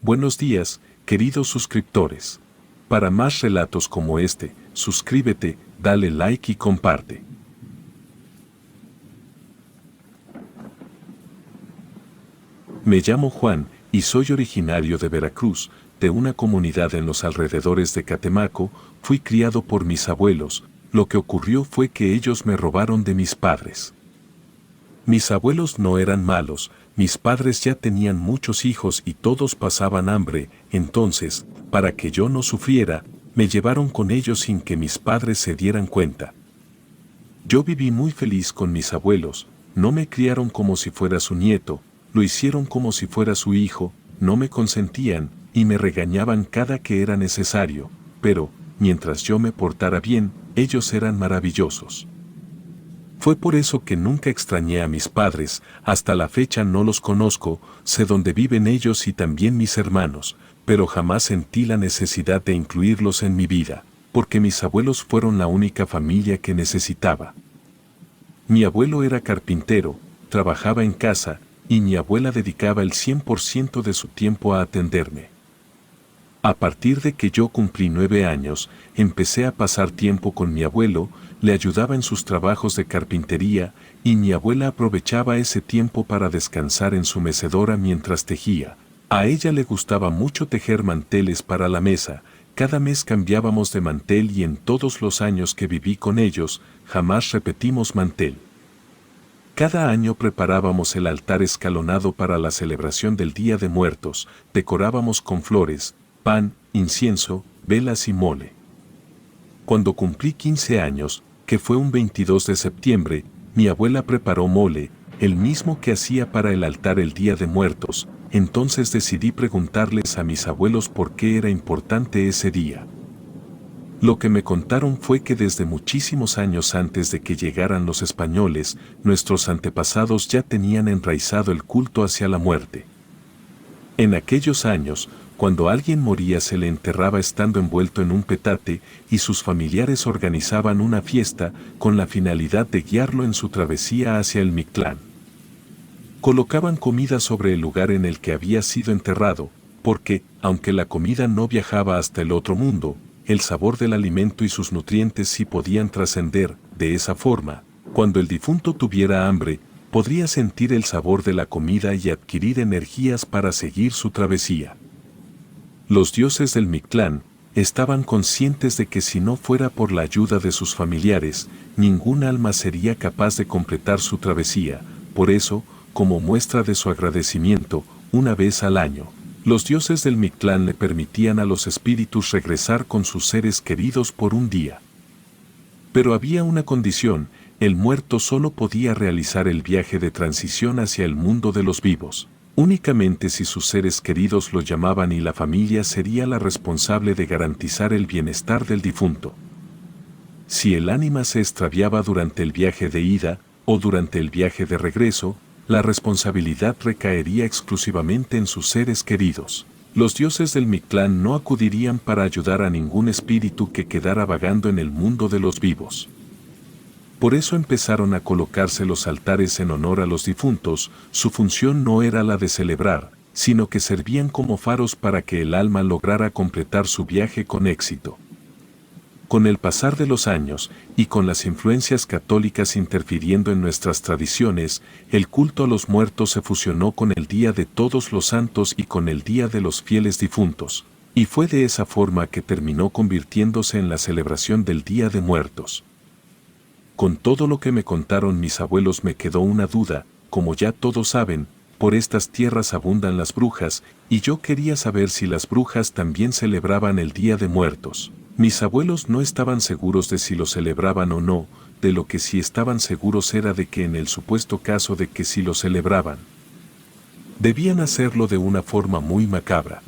Buenos días, queridos suscriptores. Para más relatos como este, suscríbete, dale like y comparte. Me llamo Juan y soy originario de Veracruz, de una comunidad en los alrededores de Catemaco. Fui criado por mis abuelos. Lo que ocurrió fue que ellos me robaron de mis padres. Mis abuelos no eran malos, mis padres ya tenían muchos hijos y todos pasaban hambre, entonces, para que yo no sufriera, me llevaron con ellos sin que mis padres se dieran cuenta. Yo viví muy feliz con mis abuelos, no me criaron como si fuera su nieto, lo hicieron como si fuera su hijo, no me consentían y me regañaban cada que era necesario, pero, mientras yo me portara bien, ellos eran maravillosos. Fue por eso que nunca extrañé a mis padres, hasta la fecha no los conozco, sé dónde viven ellos y también mis hermanos, pero jamás sentí la necesidad de incluirlos en mi vida, porque mis abuelos fueron la única familia que necesitaba. Mi abuelo era carpintero, trabajaba en casa, y mi abuela dedicaba el 100% de su tiempo a atenderme. A partir de que yo cumplí 9 años, empecé a pasar tiempo con mi abuelo, le ayudaba en sus trabajos de carpintería, y mi abuela aprovechaba ese tiempo para descansar en su mecedora mientras tejía. A ella le gustaba mucho tejer manteles para la mesa, cada mes cambiábamos de mantel y en todos los años que viví con ellos, jamás repetimos mantel. Cada año preparábamos el altar escalonado para la celebración del Día de Muertos, decorábamos con flores, pan, incienso, velas y mole. Cuando cumplí 15 años, que fue un 22 de septiembre, mi abuela preparó mole, el mismo que hacía para el altar el Día de Muertos, entonces decidí preguntarles a mis abuelos por qué era importante ese día. Lo que me contaron fue que desde muchísimos años antes de que llegaran los españoles, nuestros antepasados ya tenían enraizado el culto hacia la muerte. En aquellos años, cuando alguien moría se le enterraba estando envuelto en un petate y sus familiares organizaban una fiesta con la finalidad de guiarlo en su travesía hacia el Mictlán. Colocaban comida sobre el lugar en el que había sido enterrado, porque, aunque la comida no viajaba hasta el otro mundo, el sabor del alimento y sus nutrientes sí podían trascender. De esa forma, cuando el difunto tuviera hambre, podría sentir el sabor de la comida y adquirir energías para seguir su travesía. Los dioses del Mictlán estaban conscientes de que si no fuera por la ayuda de sus familiares, ningún alma sería capaz de completar su travesía. Por eso, como muestra de su agradecimiento, una vez al año, los dioses del Mictlán le permitían a los espíritus regresar con sus seres queridos por un día. Pero había una condición: el muerto solo podía realizar el viaje de transición hacia el mundo de los vivos únicamente si sus seres queridos lo llamaban y la familia sería la responsable de garantizar el bienestar del difunto. Si el ánima se extraviaba durante el viaje de ida o durante el viaje de regreso, la responsabilidad recaería exclusivamente en sus seres queridos. Los dioses del Mictlán no acudirían para ayudar a ningún espíritu que quedara vagando en el mundo de los vivos. Por eso empezaron a colocarse los altares en honor a los difuntos. Su función no era la de celebrar, sino que servían como faros para que el alma lograra completar su viaje con éxito. Con el pasar de los años, y con las influencias católicas interfiriendo en nuestras tradiciones, el culto a los muertos se fusionó con el Día de Todos los Santos y con el Día de los Fieles Difuntos, y fue de esa forma que terminó convirtiéndose en la celebración del Día de Muertos. Con todo lo que me contaron mis abuelos me quedó una duda. Como ya todos saben, por estas tierras abundan las brujas, y yo quería saber si las brujas también celebraban el Día de Muertos. Mis abuelos no estaban seguros de si lo celebraban o no, de lo que sí estaban seguros era de que en el supuesto caso de que sí lo celebraban, debían hacerlo de una forma muy macabra.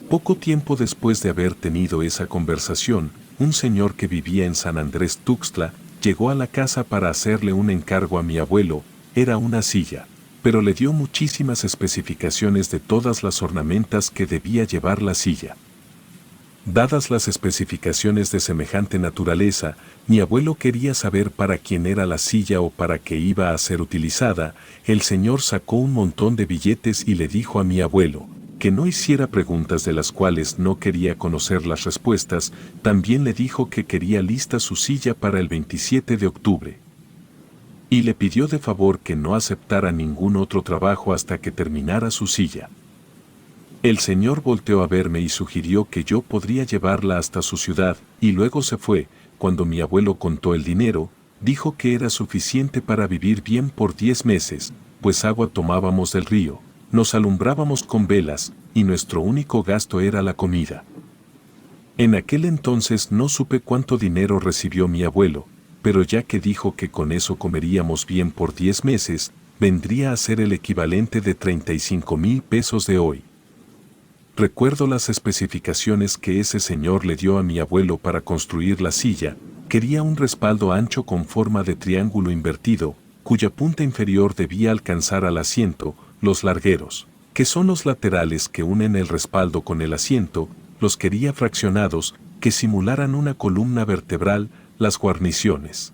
Poco tiempo después de haber tenido esa conversación, un señor que vivía en San Andrés Tuxtla, llegó a la casa para hacerle un encargo a mi abuelo. Era una silla, pero le dio muchísimas especificaciones de todas las ornamentas que debía llevar la silla. Dadas las especificaciones de semejante naturaleza, mi abuelo quería saber para quién era la silla o para qué iba a ser utilizada. El señor sacó un montón de billetes y le dijo a mi abuelo: que no hiciera preguntas de las cuales no quería conocer las respuestas. También le dijo que quería lista su silla para el 27 de octubre. Y le pidió de favor que no aceptara ningún otro trabajo hasta que terminara su silla. El señor volteó a verme y sugirió que yo podría llevarla hasta su ciudad, y luego se fue. Cuando mi abuelo contó el dinero, dijo que era suficiente para vivir bien por 10 meses, pues agua tomábamos del río, nos alumbrábamos con velas, y nuestro único gasto era la comida. En aquel entonces no supe cuánto dinero recibió mi abuelo, pero ya que dijo que con eso comeríamos bien por 10 meses, vendría a ser el equivalente de 35,000 pesos de hoy. Recuerdo las especificaciones que ese señor le dio a mi abuelo para construir la silla. Quería un respaldo ancho con forma de triángulo invertido, cuya punta inferior debía alcanzar al asiento, los largueros, que son los laterales que unen el respaldo con el asiento, los quería fraccionados, que simularan una columna vertebral, las guarniciones,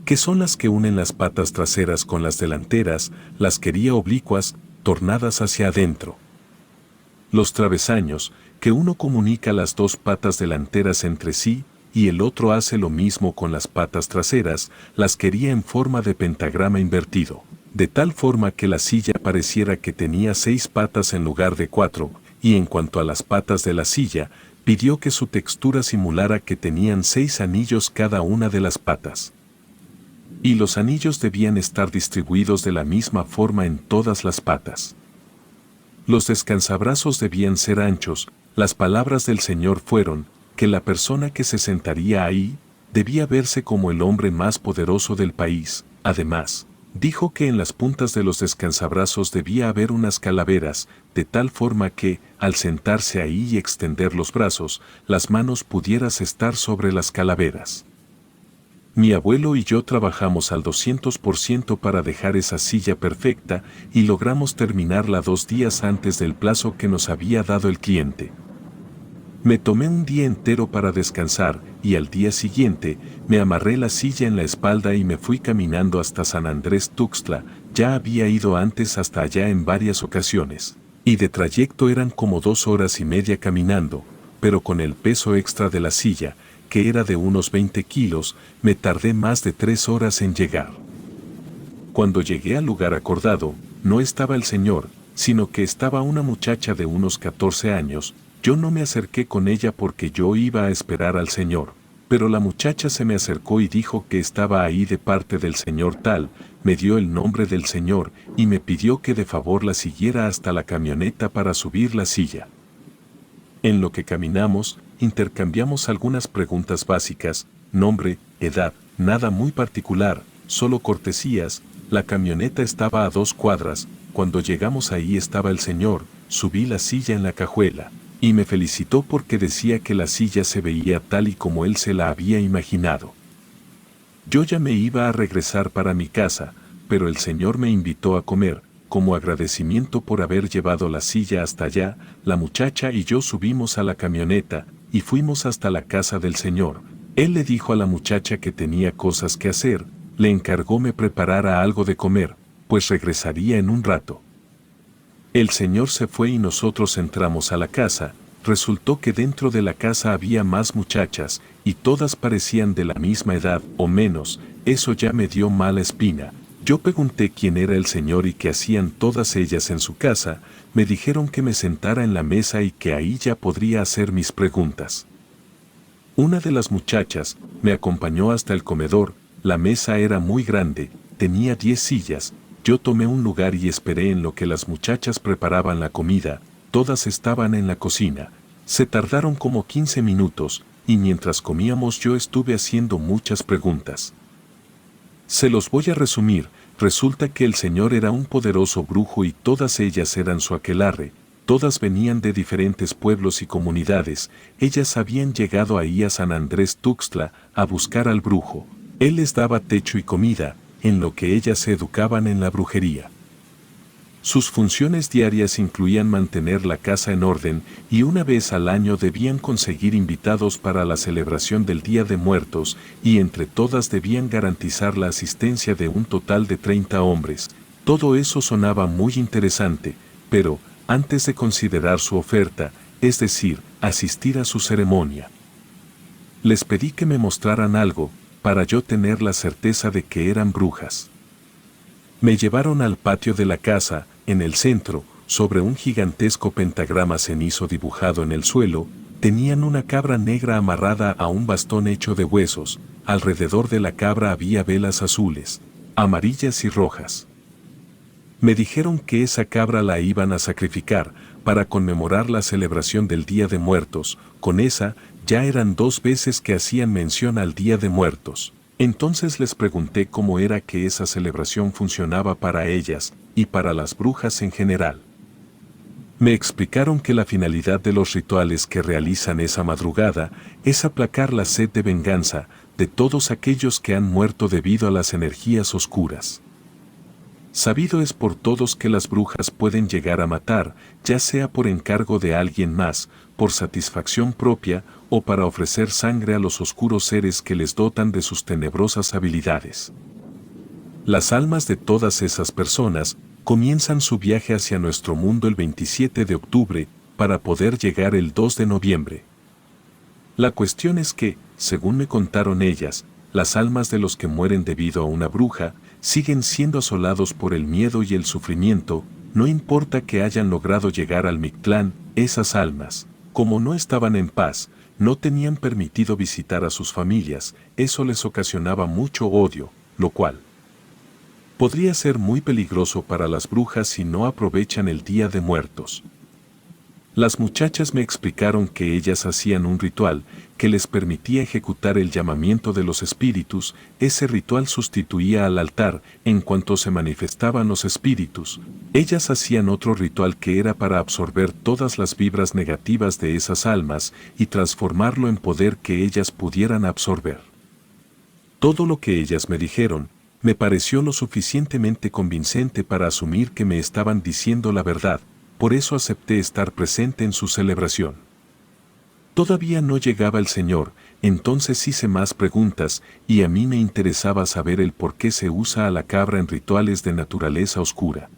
que son las que unen las patas traseras con las delanteras, las quería oblicuas, tornadas hacia adentro. Los travesaños, que uno comunica las dos patas delanteras entre sí, y el otro hace lo mismo con las patas traseras, las quería en forma de pentagrama invertido, de tal forma que la silla pareciera que tenía 6 patas en lugar de 4, y en cuanto a las patas de la silla, pidió que su textura simulara que tenían 6 anillos cada una de las patas. Y los anillos debían estar distribuidos de la misma forma en todas las patas. Los descansabrazos debían ser anchos. Las palabras del Señor fueron que la persona que se sentaría ahí debía verse como el hombre más poderoso del país. Además, dijo que en las puntas de los descansabrazos debía haber unas calaveras, de tal forma que, al sentarse ahí y extender los brazos, las manos pudieras estar sobre las calaveras. Mi abuelo y yo trabajamos al 200% para dejar esa silla perfecta y logramos terminarla 2 días antes del plazo que nos había dado el cliente. Me tomé un día entero para descansar y al día siguiente me amarré la silla en la espalda y me fui caminando hasta San Andrés Tuxtla. Ya había ido antes hasta allá en varias ocasiones, y de trayecto eran como 2 horas y media caminando, pero con el peso extra de la silla, que era de unos 20 kilos, me tardé más de 3 horas en llegar. Cuando llegué al lugar acordado, no estaba el señor, sino que estaba una muchacha de unos 14 años. Yo no me acerqué con ella porque yo iba a esperar al señor, pero la muchacha se me acercó y dijo que estaba ahí de parte del señor tal, me dio el nombre del señor y me pidió que de favor la siguiera hasta la camioneta para subir la silla. En lo que caminamos, intercambiamos algunas preguntas básicas, nombre, edad, nada muy particular, solo cortesías. La camioneta estaba a 2 cuadras, cuando llegamos ahí estaba el señor, subí la silla en la cajuela, y me felicitó porque decía que la silla se veía tal y como él se la había imaginado. Yo ya me iba a regresar para mi casa, pero el señor me invitó a comer. Como agradecimiento por haber llevado la silla hasta allá, la muchacha y yo subimos a la camioneta y fuimos hasta la casa del señor. Él le dijo a la muchacha que tenía cosas que hacer, le encargó me preparara algo de comer, pues regresaría en un rato. El señor se fue y nosotros entramos a la casa. Resultó que dentro de la casa había más muchachas, y todas parecían de la misma edad o menos. Eso ya me dio mala espina. Yo pregunté quién era el señor y qué hacían todas ellas en su casa. Me dijeron que me sentara en la mesa y que ahí ya podría hacer mis preguntas. Una de las muchachas me acompañó hasta el comedor. La mesa era muy grande, tenía 10 sillas. Yo tomé un lugar y esperé en lo que las muchachas preparaban la comida. Todas estaban en la cocina. Se tardaron como 15 minutos, y mientras comíamos yo estuve haciendo muchas preguntas. Se los voy a resumir. Resulta que el señor era un poderoso brujo y todas ellas eran su aquelarre. Todas venían de diferentes pueblos y comunidades. Ellas habían llegado ahí a San Andrés Tuxtla a buscar al brujo. Él les daba techo y comida, en lo que ellas se educaban en la brujería. Sus funciones diarias incluían mantener la casa en orden y una vez al año debían conseguir invitados para la celebración del Día de Muertos y entre todas debían garantizar la asistencia de un total de 30 hombres. Todo eso sonaba muy interesante, pero antes de considerar su oferta, es decir, asistir a su ceremonia. Les pedí que me mostraran algo, para yo tener la certeza de que eran brujas. Me llevaron al patio de la casa, en el centro, sobre un gigantesco pentagrama cenizo dibujado en el suelo, tenían una cabra negra amarrada a un bastón hecho de huesos, alrededor de la cabra había velas azules, amarillas y rojas. Me dijeron que esa cabra la iban a sacrificar, para conmemorar la celebración del Día de Muertos, con esa, ya eran 2 veces que hacían mención al Día de Muertos. Entonces les pregunté cómo era que esa celebración funcionaba para ellas, y para las brujas en general. Me explicaron que la finalidad de los rituales que realizan esa madrugada es aplacar la sed de venganza de todos aquellos que han muerto debido a las energías oscuras. Sabido es por todos que las brujas pueden llegar a matar, ya sea por encargo de alguien más, por satisfacción propia o para ofrecer sangre a los oscuros seres que les dotan de sus tenebrosas habilidades. Las almas de todas esas personas comienzan su viaje hacia nuestro mundo el 27 de octubre para poder llegar el 2 de noviembre. La cuestión es que, según me contaron ellas, las almas de los que mueren debido a una bruja siguen siendo asolados por el miedo y el sufrimiento, no importa que hayan logrado llegar al Mictlán, esas almas, como no estaban en paz, no tenían permitido visitar a sus familias, eso les ocasionaba mucho odio, lo cual podría ser muy peligroso para las brujas si no aprovechan el Día de Muertos. Las muchachas me explicaron que ellas hacían un ritual que les permitía ejecutar el llamamiento de los espíritus. Ese ritual sustituía al altar en cuanto se manifestaban los espíritus. Ellas hacían otro ritual que era para absorber todas las vibras negativas de esas almas y transformarlo en poder que ellas pudieran absorber. Todo lo que ellas me dijeron me pareció lo suficientemente convincente para asumir que me estaban diciendo la verdad. Por eso acepté estar presente en su celebración. Todavía no llegaba el Señor, entonces hice más preguntas y a mí me interesaba saber el por qué se usa a la cabra en rituales de naturaleza oscura.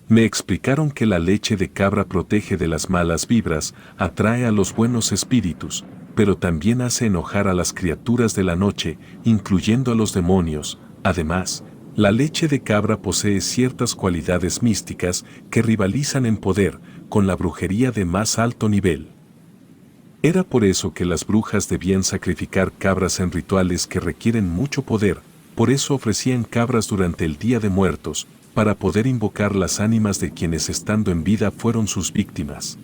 Me explicaron que la leche de cabra protege de las malas vibras, atrae a los buenos espíritus, pero también hace enojar a las criaturas de la noche, incluyendo a los demonios. Además, la leche de cabra posee ciertas cualidades místicas que rivalizan en poder con la brujería de más alto nivel. Era por eso que las brujas debían sacrificar cabras en rituales que requieren mucho poder, por eso ofrecían cabras durante el Día de Muertos, para poder invocar las ánimas de quienes estando en vida fueron sus víctimas.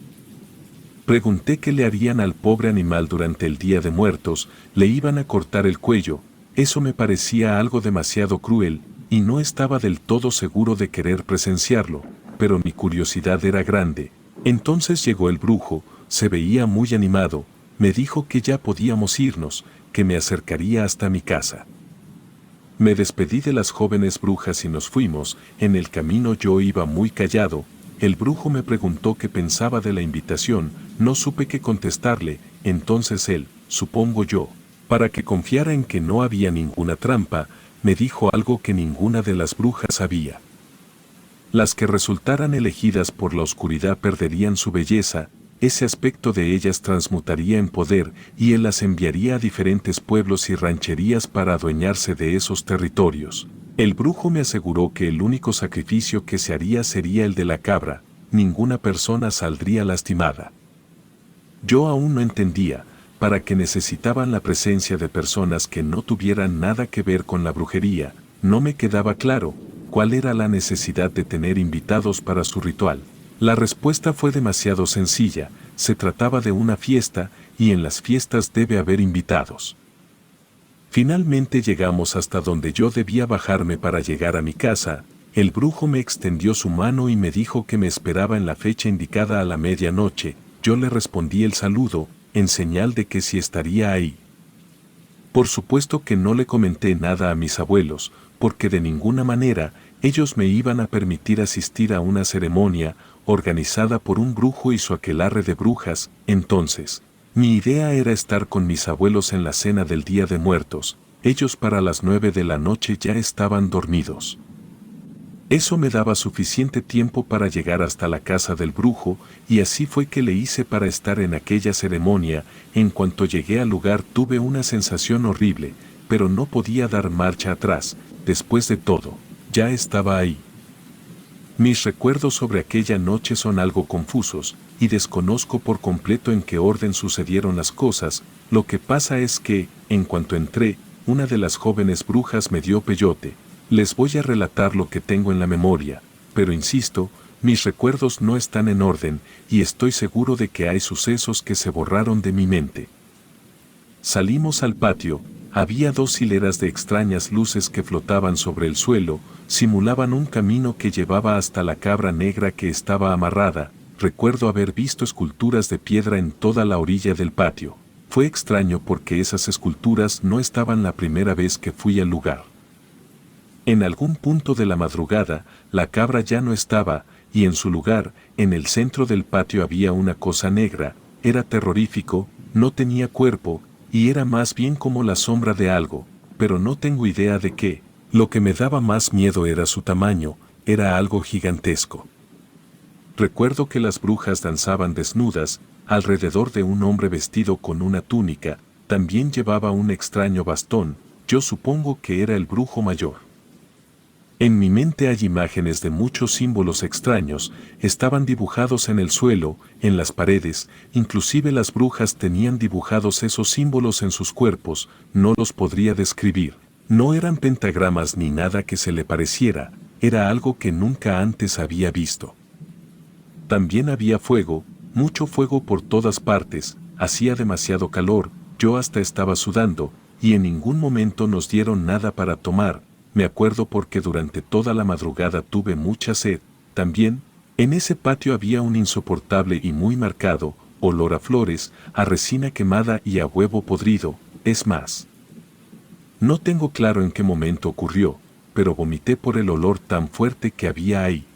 Pregunté qué le harían al pobre animal durante el Día de Muertos, le iban a cortar el cuello, eso me parecía algo demasiado cruel, y no estaba del todo seguro de querer presenciarlo, pero mi curiosidad era grande. Entonces llegó el brujo, se veía muy animado, me dijo que ya podíamos irnos, que me acercaría hasta mi casa. Me despedí de las jóvenes brujas y nos fuimos. En el camino yo iba muy callado. El brujo me preguntó qué pensaba de la invitación, no supe qué contestarle, entonces él, supongo yo, para que confiara en que no había ninguna trampa, me dijo algo que ninguna de las brujas sabía. Las que resultaran elegidas por la oscuridad perderían su belleza, ese aspecto de ellas transmutaría en poder y él las enviaría a diferentes pueblos y rancherías para adueñarse de esos territorios. El brujo me aseguró que el único sacrificio que se haría sería el de la cabra, ninguna persona saldría lastimada. Yo aún no entendía, para qué necesitaban la presencia de personas que no tuvieran nada que ver con la brujería, no me quedaba claro cuál era la necesidad de tener invitados para su ritual. La respuesta fue demasiado sencilla, se trataba de una fiesta y en las fiestas debe haber invitados. Finalmente llegamos hasta donde yo debía bajarme para llegar a mi casa. El brujo me extendió su mano y me dijo que me esperaba en la fecha indicada a la medianoche. Yo le respondí el saludo, en señal de que sí estaría ahí. Por supuesto que no le comenté nada a mis abuelos, porque de ninguna manera ellos me iban a permitir asistir a una ceremonia organizada por un brujo y su aquelarre de brujas. Entonces, mi idea era estar con mis abuelos en la cena del Día de Muertos. Ellos para las 9 de la noche ya estaban dormidos. Eso me daba suficiente tiempo para llegar hasta la casa del brujo, y así fue que le hice para estar en aquella ceremonia. En cuanto llegué al lugar tuve una sensación horrible, pero no podía dar marcha atrás. Después de todo, ya estaba ahí. Mis recuerdos sobre aquella noche son algo confusos, y desconozco por completo en qué orden sucedieron las cosas. Lo que pasa es que, en cuanto entré, una de las jóvenes brujas me dio peyote. Les voy a relatar lo que tengo en la memoria, pero insisto, mis recuerdos no están en orden, y estoy seguro de que hay sucesos que se borraron de mi mente. Salimos al patio. Había 2 hileras de extrañas luces que flotaban sobre el suelo, simulaban un camino que llevaba hasta la cabra negra que estaba amarrada. Recuerdo haber visto esculturas de piedra en toda la orilla del patio. Fue extraño porque esas esculturas no estaban la primera vez que fui al lugar. En algún punto de la madrugada, la cabra ya no estaba, y en su lugar, en el centro del patio había una cosa negra. Era terrorífico, no tenía cuerpo, y era más bien como la sombra de algo, pero no tengo idea de qué. Lo que me daba más miedo era su tamaño, era algo gigantesco. Recuerdo que las brujas danzaban desnudas, alrededor de un hombre vestido con una túnica. También llevaba un extraño bastón. Yo supongo que era el brujo mayor. En mi mente hay imágenes de muchos símbolos extraños, estaban dibujados en el suelo, en las paredes, inclusive las brujas tenían dibujados esos símbolos en sus cuerpos. No los podría describir. No eran pentagramas ni nada que se le pareciera, era algo que nunca antes había visto. También había fuego, mucho fuego por todas partes, hacía demasiado calor, yo hasta estaba sudando, y en ningún momento nos dieron nada para tomar. Me acuerdo porque durante toda la madrugada tuve mucha sed. También, en ese patio había un insoportable y muy marcado olor a flores, a resina quemada y a huevo podrido. Es más, no tengo claro en qué momento ocurrió, pero vomité por el olor tan fuerte que había ahí.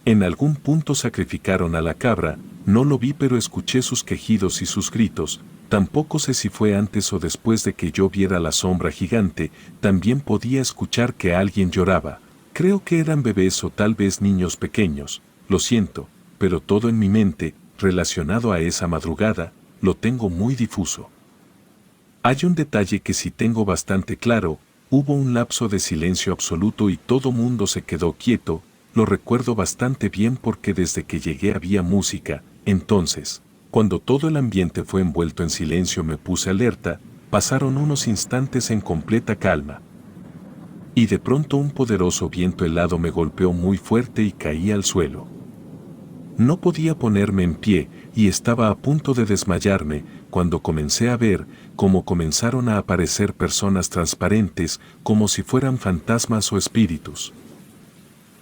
En algún punto sacrificaron a la cabra, no lo vi pero escuché sus quejidos y sus gritos. Tampoco sé si fue antes o después de que yo viera la sombra gigante. También podía escuchar que alguien lloraba. Creo que eran bebés o tal vez niños pequeños. Lo siento, pero todo en mi mente, relacionado a esa madrugada, lo tengo muy difuso. Hay un detalle que sí tengo bastante claro. Hubo un lapso de silencio absoluto y todo mundo se quedó quieto. Lo recuerdo bastante bien porque desde que llegué había música. Entonces, cuando todo el ambiente fue envuelto en silencio me puse alerta. Pasaron unos instantes en completa calma. Y de pronto un poderoso viento helado me golpeó muy fuerte y caí al suelo. No podía ponerme en pie y estaba a punto de desmayarme cuando comencé a ver cómo comenzaron a aparecer personas transparentes como si fueran fantasmas o espíritus.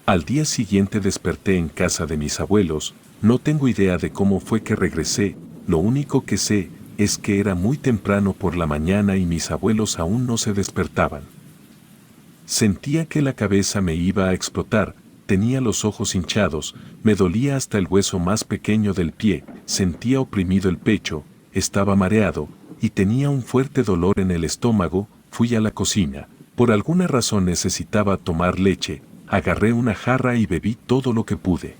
Al día siguiente desperté en casa de mis abuelos. No tengo idea de cómo fue que regresé, lo único que sé es que era muy temprano por la mañana y mis abuelos aún no se despertaban. Sentía que la cabeza me iba a explotar, tenía los ojos hinchados, me dolía hasta el hueso más pequeño del pie, sentía oprimido el pecho, estaba mareado, y tenía un fuerte dolor en el estómago. Fui a la cocina, por alguna razón necesitaba tomar leche, agarré una jarra y bebí todo lo que pude.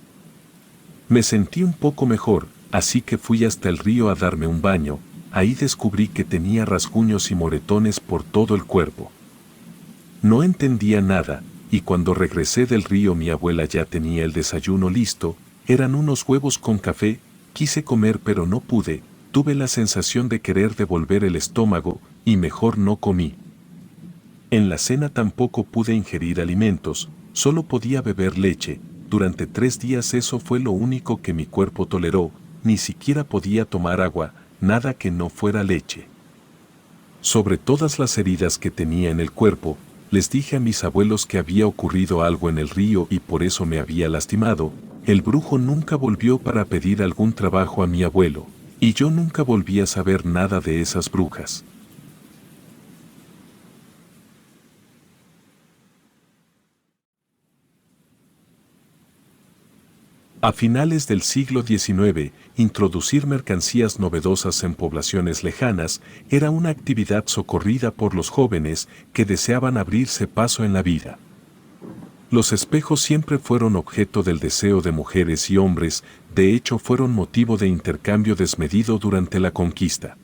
Me sentí un poco mejor, así que fui hasta el río a darme un baño. Ahí descubrí que tenía rasguños y moretones por todo el cuerpo. No entendía nada, y cuando regresé del río mi abuela ya tenía el desayuno listo. Eran unos huevos con café. Quise comer pero no pude, tuve la sensación de querer devolver el estómago, y mejor no comí. En la cena tampoco pude ingerir alimentos, solo podía beber leche. Durante 3 días eso fue lo único que mi cuerpo toleró, ni siquiera podía tomar agua, nada que no fuera leche. Sobre todas las heridas que tenía en el cuerpo, les dije a mis abuelos que había ocurrido algo en el río y por eso me había lastimado. El brujo nunca volvió para pedir algún trabajo a mi abuelo, y yo nunca volví a saber nada de esas brujas. A finales del siglo XIX, introducir mercancías novedosas en poblaciones lejanas era una actividad socorrida por los jóvenes que deseaban abrirse paso en la vida. Los espejos siempre fueron objeto del deseo de mujeres y hombres, de hecho fueron motivo de intercambio desmedido durante la conquista.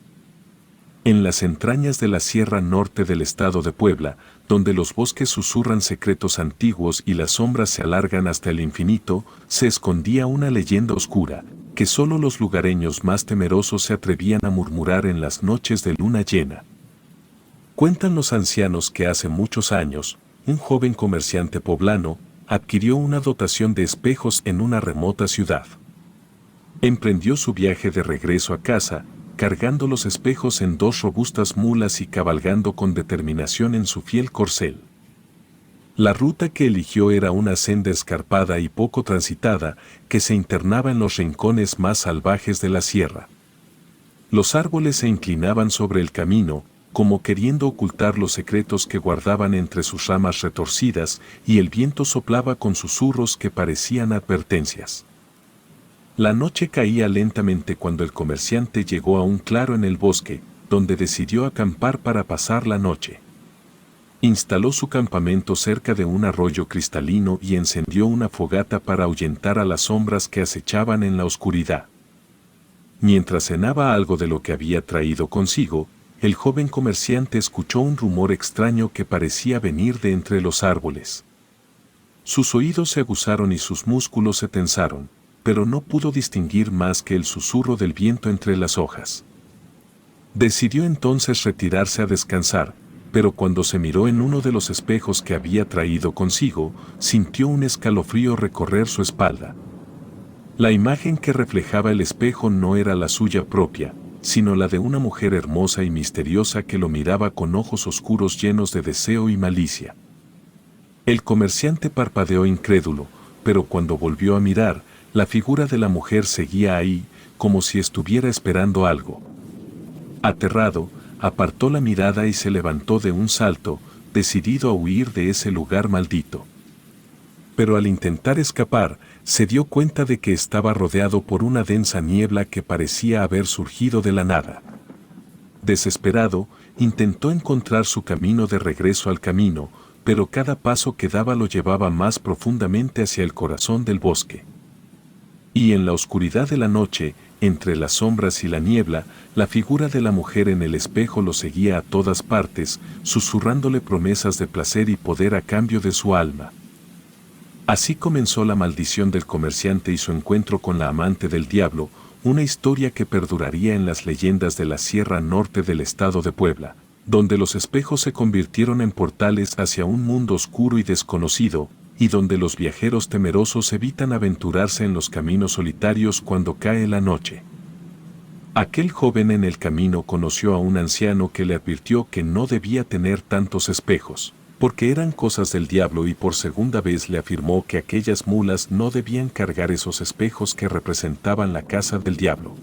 En las entrañas de la Sierra Norte del estado de Puebla, donde los bosques susurran secretos antiguos y las sombras se alargan hasta el infinito, se escondía una leyenda oscura, que solo los lugareños más temerosos se atrevían a murmurar en las noches de luna llena. Cuentan los ancianos que hace muchos años, un joven comerciante poblano adquirió una dotación de espejos en una remota ciudad. Emprendió su viaje de regreso a casa, cargando los espejos en 2 robustas mulas y cabalgando con determinación en su fiel corcel. La ruta que eligió era una senda escarpada y poco transitada que se internaba en los rincones más salvajes de la sierra. Los árboles se inclinaban sobre el camino, como queriendo ocultar los secretos que guardaban entre sus ramas retorcidas, y el viento soplaba con susurros que parecían advertencias. La noche caía lentamente cuando el comerciante llegó a un claro en el bosque, donde decidió acampar para pasar la noche. Instaló su campamento cerca de un arroyo cristalino y encendió una fogata para ahuyentar a las sombras que acechaban en la oscuridad. Mientras cenaba algo de lo que había traído consigo, el joven comerciante escuchó un rumor extraño que parecía venir de entre los árboles. Sus oídos se aguzaron y sus músculos se tensaron, pero no pudo distinguir más que el susurro del viento entre las hojas. Decidió entonces retirarse a descansar, pero cuando se miró en uno de los espejos que había traído consigo, sintió un escalofrío recorrer su espalda. La imagen que reflejaba el espejo no era la suya propia, sino la de una mujer hermosa y misteriosa que lo miraba con ojos oscuros llenos de deseo y malicia. El comerciante parpadeó incrédulo, pero cuando volvió a mirar, la figura de la mujer seguía ahí, como si estuviera esperando algo. Aterrado, apartó la mirada y se levantó de un salto, decidido a huir de ese lugar maldito. Pero al intentar escapar, se dio cuenta de que estaba rodeado por una densa niebla que parecía haber surgido de la nada. Desesperado, intentó encontrar su camino de regreso al camino, pero cada paso que daba lo llevaba más profundamente hacia el corazón del bosque. Y en la oscuridad de la noche, entre las sombras y la niebla, la figura de la mujer en el espejo lo seguía a todas partes, susurrándole promesas de placer y poder a cambio de su alma. Así comenzó la maldición del comerciante y su encuentro con la amante del diablo, una historia que perduraría en las leyendas de la Sierra Norte del estado de Puebla, donde los espejos se convirtieron en portales hacia un mundo oscuro y desconocido, y donde los viajeros temerosos evitan aventurarse en los caminos solitarios cuando cae la noche. Aquel joven en el camino conoció a un anciano que le advirtió que no debía tener tantos espejos, porque eran cosas del diablo, y por segunda vez le afirmó que aquellas mulas no debían cargar esos espejos que representaban la casa del diablo.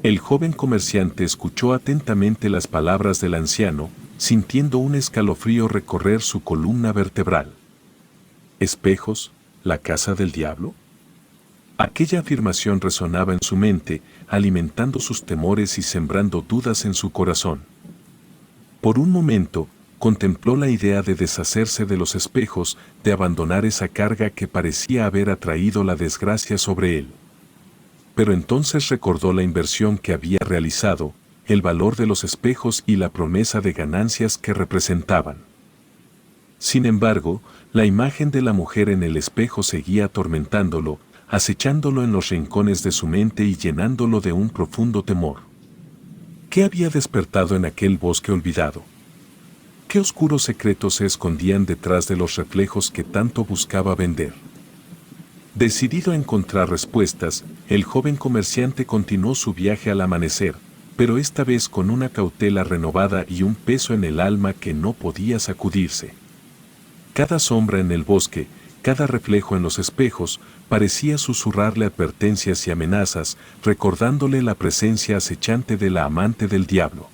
El joven comerciante escuchó atentamente las palabras del anciano, sintiendo un escalofrío recorrer su columna vertebral. ¿Espejos? ¿La casa del diablo? Aquella afirmación resonaba en su mente, alimentando sus temores y sembrando dudas en su corazón. Por un momento, contempló la idea de deshacerse de los espejos, de abandonar esa carga que parecía haber atraído la desgracia sobre él. Pero entonces recordó la inversión que había realizado, el valor de los espejos y la promesa de ganancias que representaban. Sin embargo, la imagen de la mujer en el espejo seguía atormentándolo, acechándolo en los rincones de su mente y llenándolo de un profundo temor. ¿Qué había despertado en aquel bosque olvidado? ¿Qué oscuros secretos se escondían detrás de los reflejos que tanto buscaba vender? Decidido a encontrar respuestas, el joven comerciante continuó su viaje al amanecer, pero esta vez con una cautela renovada y un peso en el alma que no podía sacudirse. Cada sombra en el bosque, cada reflejo en los espejos, parecía susurrarle advertencias y amenazas, recordándole la presencia acechante de la amante del diablo.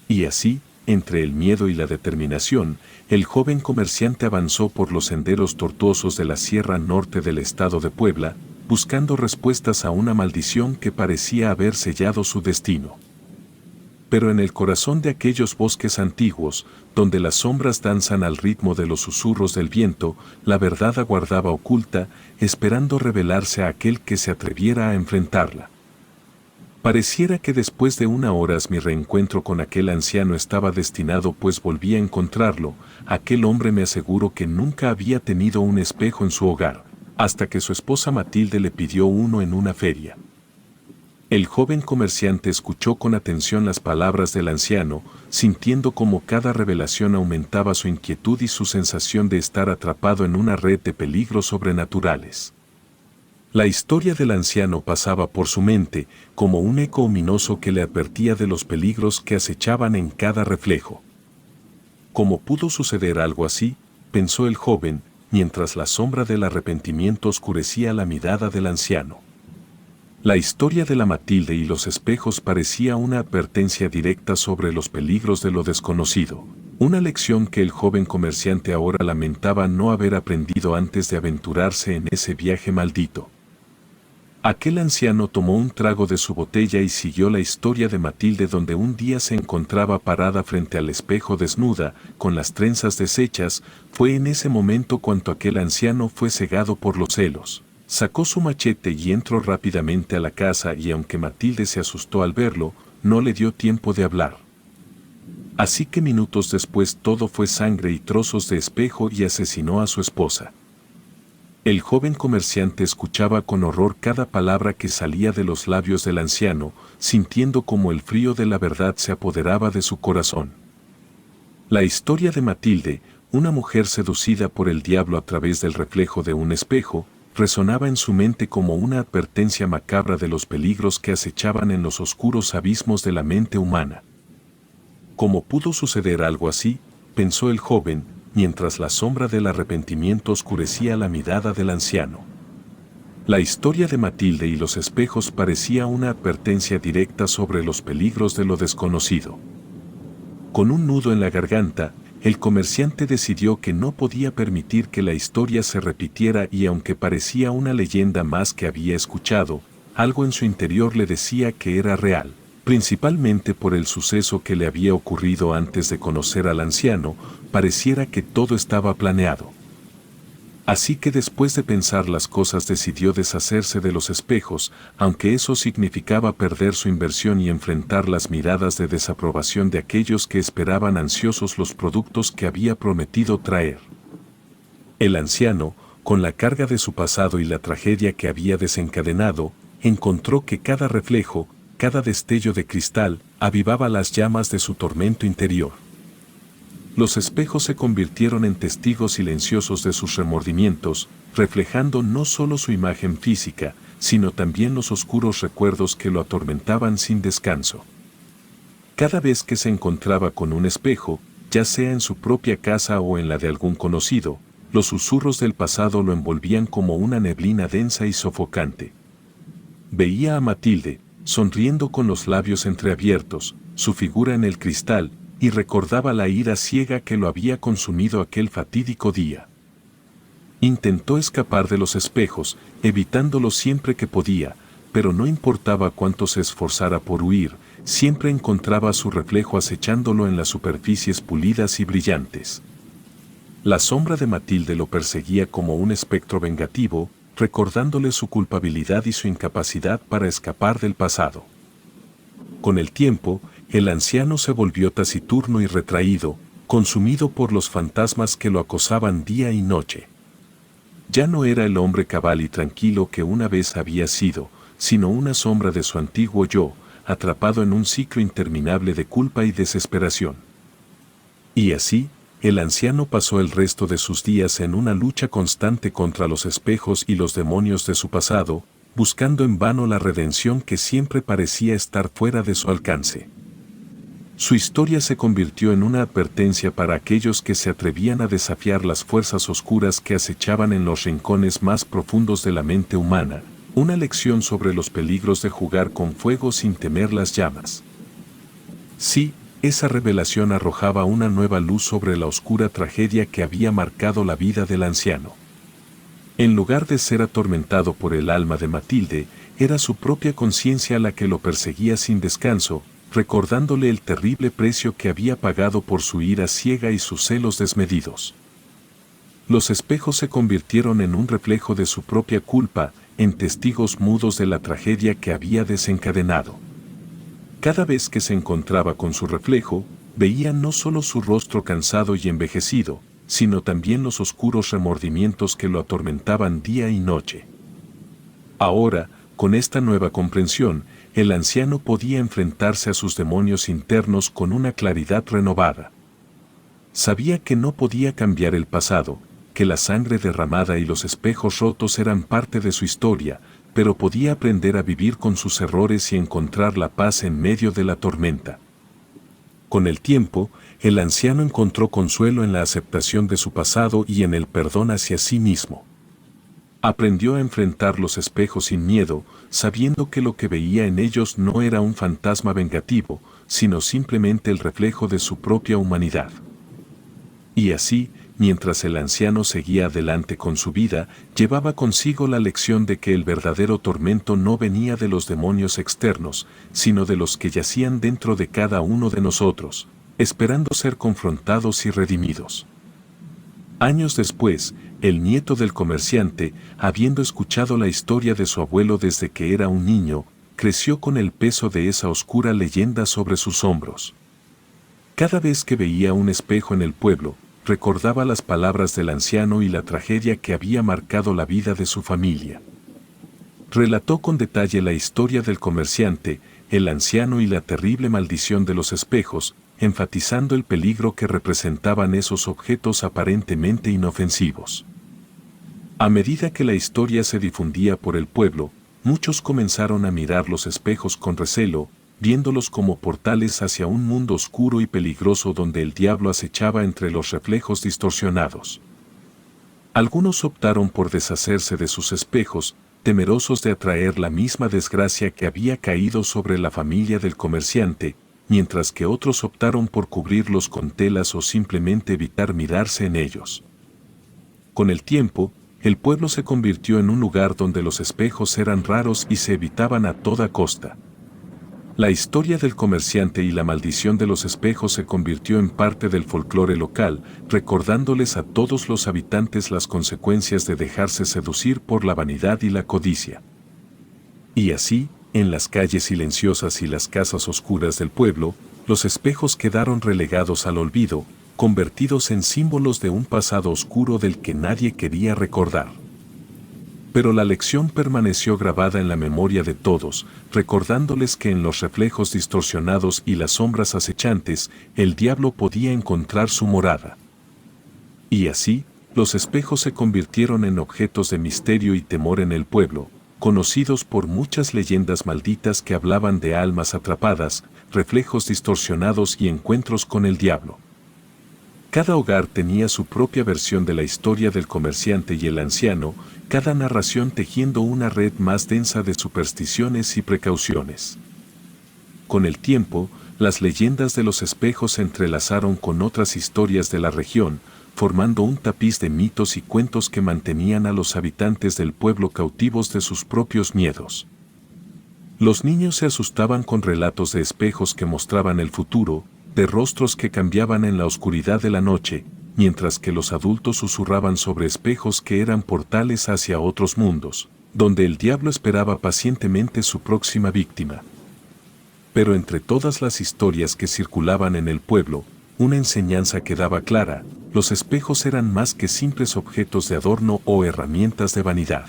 Y así, entre el miedo y la determinación, el joven comerciante avanzó por los senderos tortuosos de la Sierra Norte del estado de Puebla, buscando respuestas a una maldición que parecía haber sellado su destino. pero en el corazón de aquellos bosques antiguos, donde las sombras danzan al ritmo de los susurros del viento, la verdad aguardaba oculta, esperando revelarse a aquel que se atreviera a enfrentarla. Pareciera que después de 1 horas mi reencuentro con aquel anciano estaba destinado, pues volví a encontrarlo. Aquel hombre me aseguró que nunca había tenido un espejo en su hogar, hasta que su esposa Matilde le pidió uno en una feria. El joven comerciante escuchó con atención las palabras del anciano, sintiendo cómo cada revelación aumentaba su inquietud y su sensación de estar atrapado en una red de peligros sobrenaturales. La historia del anciano pasaba por su mente como un eco ominoso que le advertía de los peligros que acechaban en cada reflejo. ¿Cómo pudo suceder algo así?, pensó el joven, mientras la sombra del arrepentimiento oscurecía la mirada del anciano. La historia de la Matilde y los espejos parecía una advertencia directa sobre los peligros de lo desconocido, una lección que el joven comerciante ahora lamentaba no haber aprendido antes de aventurarse en ese viaje maldito. Aquel anciano tomó un trago de su botella y siguió la historia de Matilde, donde un día se encontraba parada frente al espejo desnuda, con las trenzas deshechas. Fue en ese momento cuando aquel anciano fue cegado por los celos. Sacó su machete y entró rápidamente a la casa, y aunque Matilde se asustó al verlo, no le dio tiempo de hablar. Así que minutos después todo fue sangre y trozos de espejo, y asesinó a su esposa. El joven comerciante escuchaba con horror cada palabra que salía de los labios del anciano, sintiendo como el frío de la verdad se apoderaba de su corazón. La historia de Matilde, una mujer seducida por el diablo a través del reflejo de un espejo, resonaba en su mente como una advertencia macabra de los peligros que acechaban en los oscuros abismos de la mente humana. ¿Cómo pudo suceder algo así?, pensó el joven, mientras la sombra del arrepentimiento oscurecía la mirada del anciano. La historia de Matilde y los espejos parecía una advertencia directa sobre los peligros de lo desconocido. Con un nudo en la garganta, el comerciante decidió que no podía permitir que la historia se repitiera, y aunque parecía una leyenda más que había escuchado, algo en su interior le decía que era real. Principalmente por el suceso que le había ocurrido antes de conocer al anciano, pareciera que todo estaba planeado. Así que después de pensar las cosas decidió deshacerse de los espejos, aunque eso significaba perder su inversión y enfrentar las miradas de desaprobación de aquellos que esperaban ansiosos los productos que había prometido traer. El anciano, con la carga de su pasado y la tragedia que había desencadenado, encontró que cada reflejo, cada destello de cristal, avivaba las llamas de su tormento interior. Los espejos se convirtieron en testigos silenciosos de sus remordimientos, reflejando no solo su imagen física, sino también los oscuros recuerdos que lo atormentaban sin descanso. Cada vez que se encontraba con un espejo, ya sea en su propia casa o en la de algún conocido, los susurros del pasado lo envolvían como una neblina densa y sofocante. Veía a Matilde, sonriendo con los labios entreabiertos, su figura en el cristal, y recordaba la ira ciega que lo había consumido aquel fatídico día. Intentó escapar de los espejos, evitándolos siempre que podía, pero no importaba cuánto se esforzara por huir, siempre encontraba su reflejo acechándolo en las superficies pulidas y brillantes. La sombra de Matilde lo perseguía como un espectro vengativo, recordándole su culpabilidad y su incapacidad para escapar del pasado. Con el tiempo, el anciano se volvió taciturno y retraído, consumido por los fantasmas que lo acosaban día y noche. Ya no era el hombre cabal y tranquilo que una vez había sido, sino una sombra de su antiguo yo, atrapado en un ciclo interminable de culpa y desesperación. Y así, el anciano pasó el resto de sus días en una lucha constante contra los espejos y los demonios de su pasado, buscando en vano la redención que siempre parecía estar fuera de su alcance. Su historia se convirtió en una advertencia para aquellos que se atrevían a desafiar las fuerzas oscuras que acechaban en los rincones más profundos de la mente humana, una lección sobre los peligros de jugar con fuego sin temer las llamas. Sí, esa revelación arrojaba una nueva luz sobre la oscura tragedia que había marcado la vida del anciano. En lugar de ser atormentado por el alma de Matilde, era su propia conciencia la que lo perseguía sin descanso, recordándole el terrible precio que había pagado por su ira ciega y sus celos desmedidos. Los espejos se convirtieron en un reflejo de su propia culpa, en testigos mudos de la tragedia que había desencadenado. Cada vez que se encontraba con su reflejo, veía no solo su rostro cansado y envejecido, sino también los oscuros remordimientos que lo atormentaban día y noche. Ahora, con esta nueva comprensión, el anciano podía enfrentarse a sus demonios internos con una claridad renovada. Sabía que no podía cambiar el pasado, que la sangre derramada y los espejos rotos eran parte de su historia, pero podía aprender a vivir con sus errores y encontrar la paz en medio de la tormenta. Con el tiempo, el anciano encontró consuelo en la aceptación de su pasado y en el perdón hacia sí mismo. Aprendió a enfrentar los espejos sin miedo, sabiendo que lo que veía en ellos no era un fantasma vengativo, sino simplemente el reflejo de su propia humanidad. Y así, mientras el anciano seguía adelante con su vida, llevaba consigo la lección de que el verdadero tormento no venía de los demonios externos, sino de los que yacían dentro de cada uno de nosotros, esperando ser confrontados y redimidos. Años después, el nieto del comerciante, habiendo escuchado la historia de su abuelo desde que era un niño, creció con el peso de esa oscura leyenda sobre sus hombros. Cada vez que veía un espejo en el pueblo, recordaba las palabras del anciano y la tragedia que había marcado la vida de su familia. Relató con detalle la historia del comerciante, el anciano y la terrible maldición de los espejos, enfatizando el peligro que representaban esos objetos aparentemente inofensivos. A medida que la historia se difundía por el pueblo, muchos comenzaron a mirar los espejos con recelo, viéndolos como portales hacia un mundo oscuro y peligroso donde el diablo acechaba entre los reflejos distorsionados. Algunos optaron por deshacerse de sus espejos, temerosos de atraer la misma desgracia que había caído sobre la familia del comerciante, mientras que otros optaron por cubrirlos con telas o simplemente evitar mirarse en ellos. Con el tiempo, el pueblo se convirtió en un lugar donde los espejos eran raros y se evitaban a toda costa. La historia del comerciante y la maldición de los espejos se convirtió en parte del folclore local, recordándoles a todos los habitantes las consecuencias de dejarse seducir por la vanidad y la codicia. Y así, en las calles silenciosas y las casas oscuras del pueblo, los espejos quedaron relegados al olvido, convertidos en símbolos de un pasado oscuro del que nadie quería recordar. Pero la lección permaneció grabada en la memoria de todos, recordándoles que en los reflejos distorsionados y las sombras acechantes, el diablo podía encontrar su morada. Y así, los espejos se convirtieron en objetos de misterio y temor en el pueblo, conocidos por muchas leyendas malditas que hablaban de almas atrapadas, reflejos distorsionados y encuentros con el diablo. Cada hogar tenía su propia versión de la historia del comerciante y el anciano, cada narración tejiendo una red más densa de supersticiones y precauciones. Con el tiempo, las leyendas de los espejos se entrelazaron con otras historias de la región, formando un tapiz de mitos y cuentos que mantenían a los habitantes del pueblo cautivos de sus propios miedos. Los niños se asustaban con relatos de espejos que mostraban el futuro, de rostros que cambiaban en la oscuridad de la noche, mientras que los adultos susurraban sobre espejos que eran portales hacia otros mundos, donde el diablo esperaba pacientemente su próxima víctima. Pero entre todas las historias que circulaban en el pueblo, una enseñanza quedaba clara: los espejos eran más que simples objetos de adorno o herramientas de vanidad.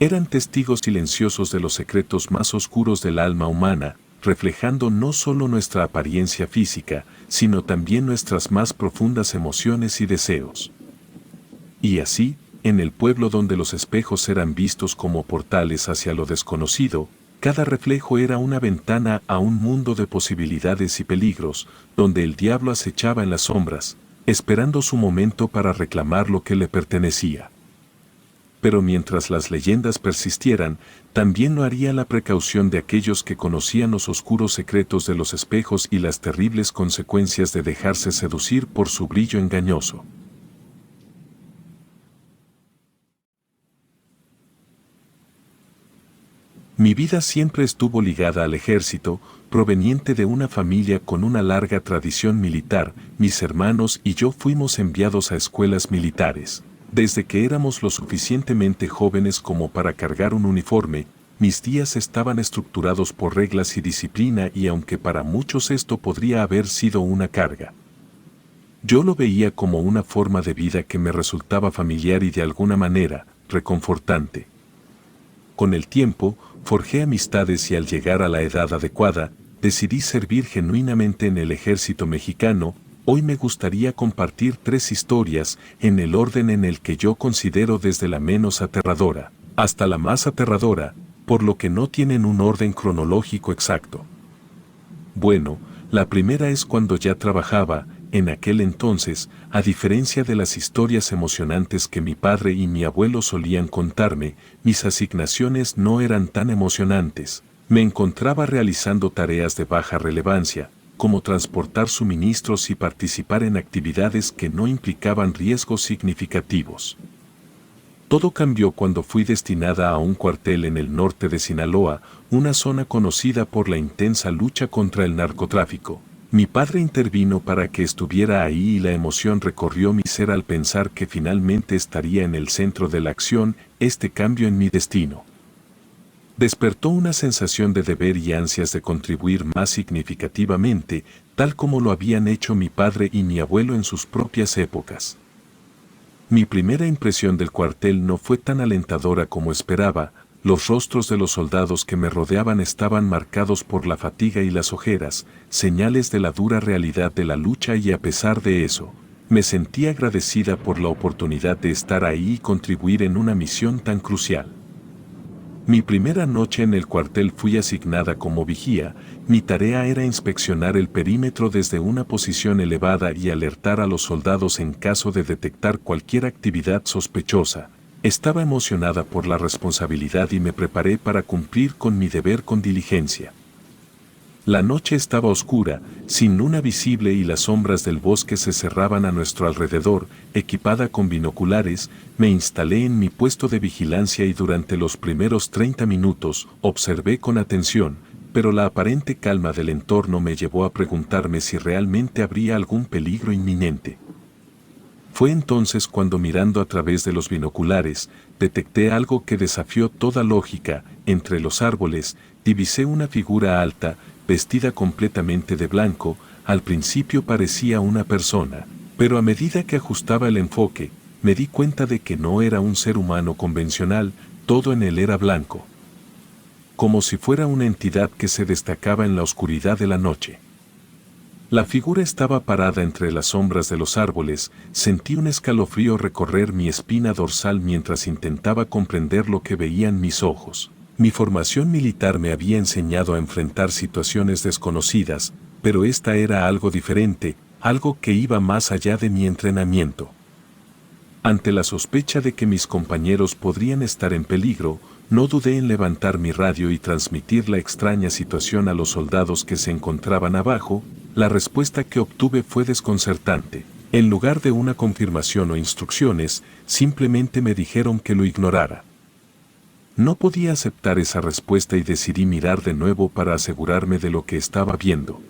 Eran testigos silenciosos de los secretos más oscuros del alma humana, reflejando no solo nuestra apariencia física, sino también nuestras más profundas emociones y deseos. Y así, en el pueblo donde los espejos eran vistos como portales hacia lo desconocido, cada reflejo era una ventana a un mundo de posibilidades y peligros, donde el diablo acechaba en las sombras, esperando su momento para reclamar lo que le pertenecía. Pero mientras las leyendas persistieran, también lo haría la precaución de aquellos que conocían los oscuros secretos de los espejos y las terribles consecuencias de dejarse seducir por su brillo engañoso. Mi vida siempre estuvo ligada al ejército, proveniente de una familia con una larga tradición militar. Mis hermanos y yo fuimos enviados a escuelas militares. Desde que éramos lo suficientemente jóvenes como para cargar un uniforme, mis días estaban estructurados por reglas y disciplina, y aunque para muchos esto podría haber sido una carga, yo lo veía como una forma de vida que me resultaba familiar y de alguna manera reconfortante. Con el tiempo, forjé amistades y al llegar a la edad adecuada, decidí servir genuinamente en el ejército mexicano. Hoy me gustaría compartir 3 historias en el orden en el que yo considero, desde la menos aterradora hasta la más aterradora, por lo que no tienen un orden cronológico exacto. Bueno, la primera es cuando ya trabajaba. En aquel entonces, a diferencia de las historias emocionantes que mi padre y mi abuelo solían contarme, mis asignaciones no eran tan emocionantes. Me encontraba realizando tareas de baja relevancia, como transportar suministros y participar en actividades que no implicaban riesgos significativos. Todo cambió cuando fui destinada a un cuartel en el norte de Sinaloa, una zona conocida por la intensa lucha contra el narcotráfico. Mi padre intervino para que estuviera ahí y la emoción recorrió mi ser al pensar que finalmente estaría en el centro de la acción. Este cambio en mi destino despertó una sensación de deber y ansias de contribuir más significativamente, tal como lo habían hecho mi padre y mi abuelo en sus propias épocas. Mi primera impresión del cuartel no fue tan alentadora como esperaba. Los rostros de los soldados que me rodeaban estaban marcados por la fatiga y las ojeras, señales de la dura realidad de la lucha, y a pesar de eso, me sentí agradecida por la oportunidad de estar ahí y contribuir en una misión tan crucial. Mi primera noche en el cuartel fui asignada como vigía. Mi tarea era inspeccionar el perímetro desde una posición elevada y alertar a los soldados en caso de detectar cualquier actividad sospechosa. Estaba emocionada por la responsabilidad y me preparé para cumplir con mi deber con diligencia. La noche estaba oscura, sin luna visible, y las sombras del bosque se cerraban a nuestro alrededor. Equipada con binoculares, me instalé en mi puesto de vigilancia y durante los primeros 30 minutos observé con atención, pero la aparente calma del entorno me llevó a preguntarme si realmente habría algún peligro inminente. Fue entonces cuando, mirando a través de los binoculares, detecté algo que desafió toda lógica. Entre los árboles, divisé una figura alta, vestida completamente de blanco. Al principio parecía una persona, pero a medida que ajustaba el enfoque, me di cuenta de que no era un ser humano convencional. Todo en él era blanco, como si fuera una entidad que se destacaba en la oscuridad de la noche. La figura estaba parada entre las sombras de los árboles. Sentí un escalofrío recorrer mi espina dorsal mientras intentaba comprender lo que veían mis ojos. Mi formación militar me había enseñado a enfrentar situaciones desconocidas, pero esta era algo diferente, algo que iba más allá de mi entrenamiento. Ante la sospecha de que mis compañeros podrían estar en peligro, no dudé en levantar mi radio y transmitir la extraña situación a los soldados que se encontraban abajo. La respuesta que obtuve fue desconcertante. En lugar de una confirmación o instrucciones, simplemente me dijeron que lo ignorara. No podía aceptar esa respuesta y decidí mirar de nuevo para asegurarme de lo que estaba viendo.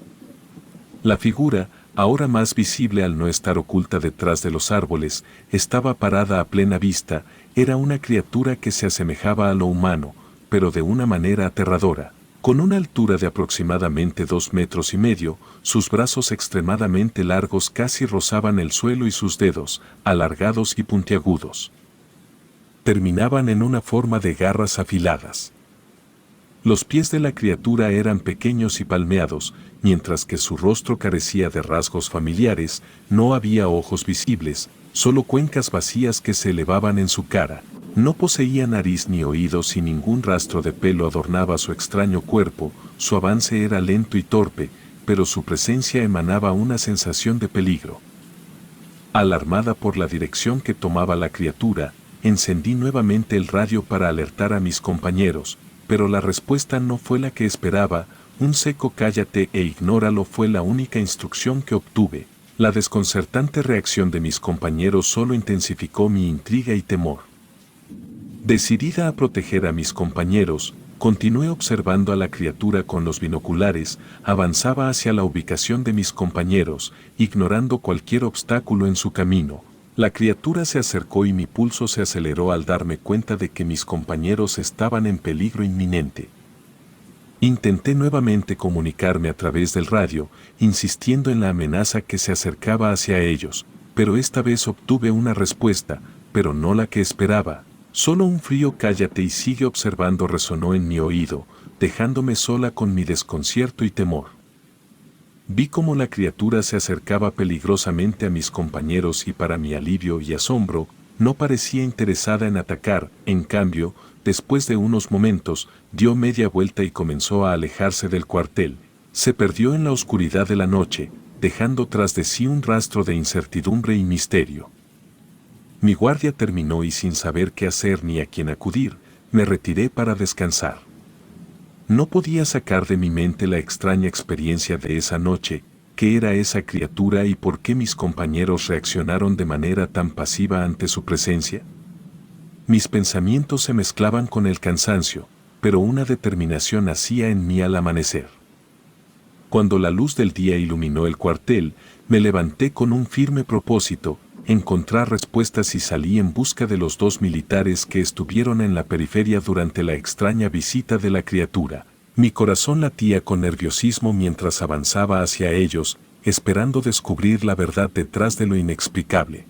La figura, ahora más visible al no estar oculta detrás de los árboles, estaba parada a plena vista. Era una criatura que se asemejaba a lo humano, pero de una manera aterradora. Con una altura de aproximadamente 2,5 metros, sus brazos extremadamente largos casi rozaban el suelo y sus dedos, alargados y puntiagudos, terminaban en una forma de garras afiladas. Los pies de la criatura eran pequeños y palmeados, mientras que su rostro carecía de rasgos familiares. No había ojos visibles, solo cuencas vacías que se elevaban en su cara. No poseía nariz ni oídos y ningún rastro de pelo adornaba su extraño cuerpo. Su avance era lento y torpe, pero su presencia emanaba una sensación de peligro. Alarmada por la dirección que tomaba la criatura, encendí nuevamente el radio para alertar a mis compañeros, pero la respuesta no fue la que esperaba. Un seco "cállate e ignóralo" fue la única instrucción que obtuve. La desconcertante reacción de mis compañeros solo intensificó mi intriga y temor. Decidida a proteger a mis compañeros, Continué observando a la criatura con los binoculares, avanzaba hacia la ubicación de mis compañeros, ignorando cualquier obstáculo en su camino. La criatura se acercó y mi pulso se aceleró al darme cuenta de que mis compañeros estaban en peligro inminente. Intenté nuevamente comunicarme a través del radio, insistiendo en la amenaza que se acercaba hacia ellos, pero esta vez obtuve una respuesta, pero no la que esperaba. Solo un frío cállate y sigue observando resonó en mi oído, dejándome sola con mi desconcierto y temor. Vi cómo la criatura se acercaba peligrosamente a mis compañeros y para mi alivio y asombro, no parecía interesada en atacar, en cambio, después de unos momentos, dio media vuelta y comenzó a alejarse del cuartel. Se perdió en la oscuridad de la noche, dejando tras de sí un rastro de incertidumbre y misterio. Mi guardia terminó y sin saber qué hacer ni a quién acudir, me retiré para descansar. No podía sacar de mi mente la extraña experiencia de esa noche, qué era esa criatura y por qué mis compañeros reaccionaron de manera tan pasiva ante su presencia. Mis pensamientos se mezclaban con el cansancio, pero una determinación nacía en mí al amanecer. Cuando la luz del día iluminó el cuartel, me levanté con un firme propósito, encontrar respuestas y salí en busca de los 2 militares que estuvieron en la periferia durante la extraña visita de la criatura. Mi corazón latía con nerviosismo mientras avanzaba hacia ellos, esperando descubrir la verdad detrás de lo inexplicable.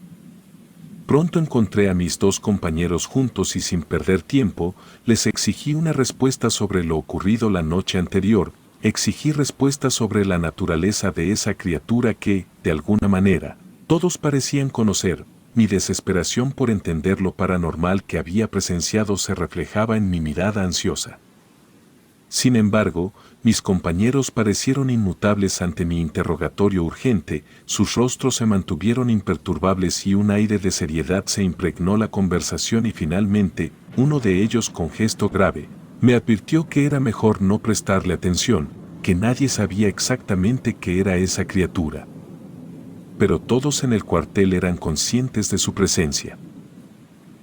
Pronto encontré a mis 2 compañeros juntos y sin perder tiempo, les exigí una respuesta sobre lo ocurrido la noche anterior, exigí respuestas sobre la naturaleza de esa criatura que, de alguna manera, todos parecían conocer. Mi desesperación por entender lo paranormal que había presenciado se reflejaba en mi mirada ansiosa. Sin embargo, mis compañeros parecieron inmutables ante mi interrogatorio urgente, sus rostros se mantuvieron imperturbables y un aire de seriedad se impregnó la conversación y finalmente, uno de ellos con gesto grave, me advirtió que era mejor no prestarle atención, que nadie sabía exactamente qué era esa criatura. Pero todos en el cuartel eran conscientes de su presencia.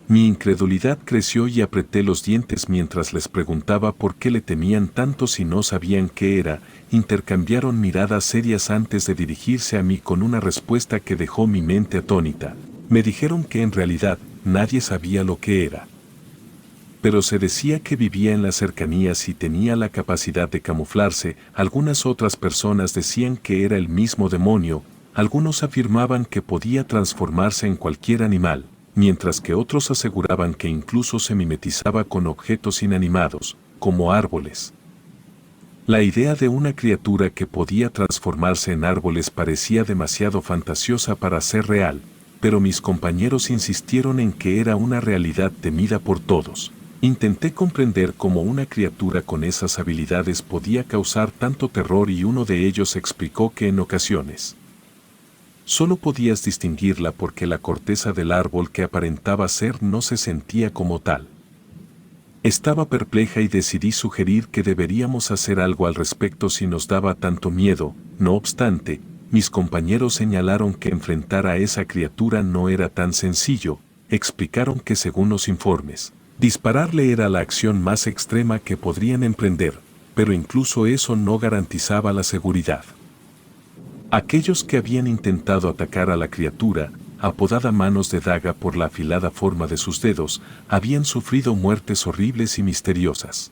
Mi incredulidad creció y apreté los dientes mientras les preguntaba por qué le temían tanto si no sabían qué era. Intercambiaron miradas serias antes de dirigirse a mí con una respuesta que dejó mi mente atónita. Me dijeron que en realidad nadie sabía lo que era. Pero se decía que vivía en las cercanías y tenía la capacidad de camuflarse. Algunas otras personas decían que era el mismo demonio. Algunos afirmaban que podía transformarse en cualquier animal, mientras que otros aseguraban que incluso se mimetizaba con objetos inanimados, como árboles. La idea de una criatura que podía transformarse en árboles parecía demasiado fantasiosa para ser real, pero mis compañeros insistieron en que era una realidad temida por todos. Intenté comprender cómo una criatura con esas habilidades podía causar tanto terror y uno de ellos explicó que en ocasiones solo podías distinguirla porque la corteza del árbol que aparentaba ser no se sentía como tal. Estaba perpleja y decidí sugerir que deberíamos hacer algo al respecto si nos daba tanto miedo. No obstante, mis compañeros señalaron que enfrentar a esa criatura no era tan sencillo. Explicaron que según los informes, dispararle era la acción más extrema que podrían emprender, pero incluso eso no garantizaba la seguridad. Aquellos que habían intentado atacar a la criatura, apodada Manos de Daga por la afilada forma de sus dedos, habían sufrido muertes horribles y misteriosas.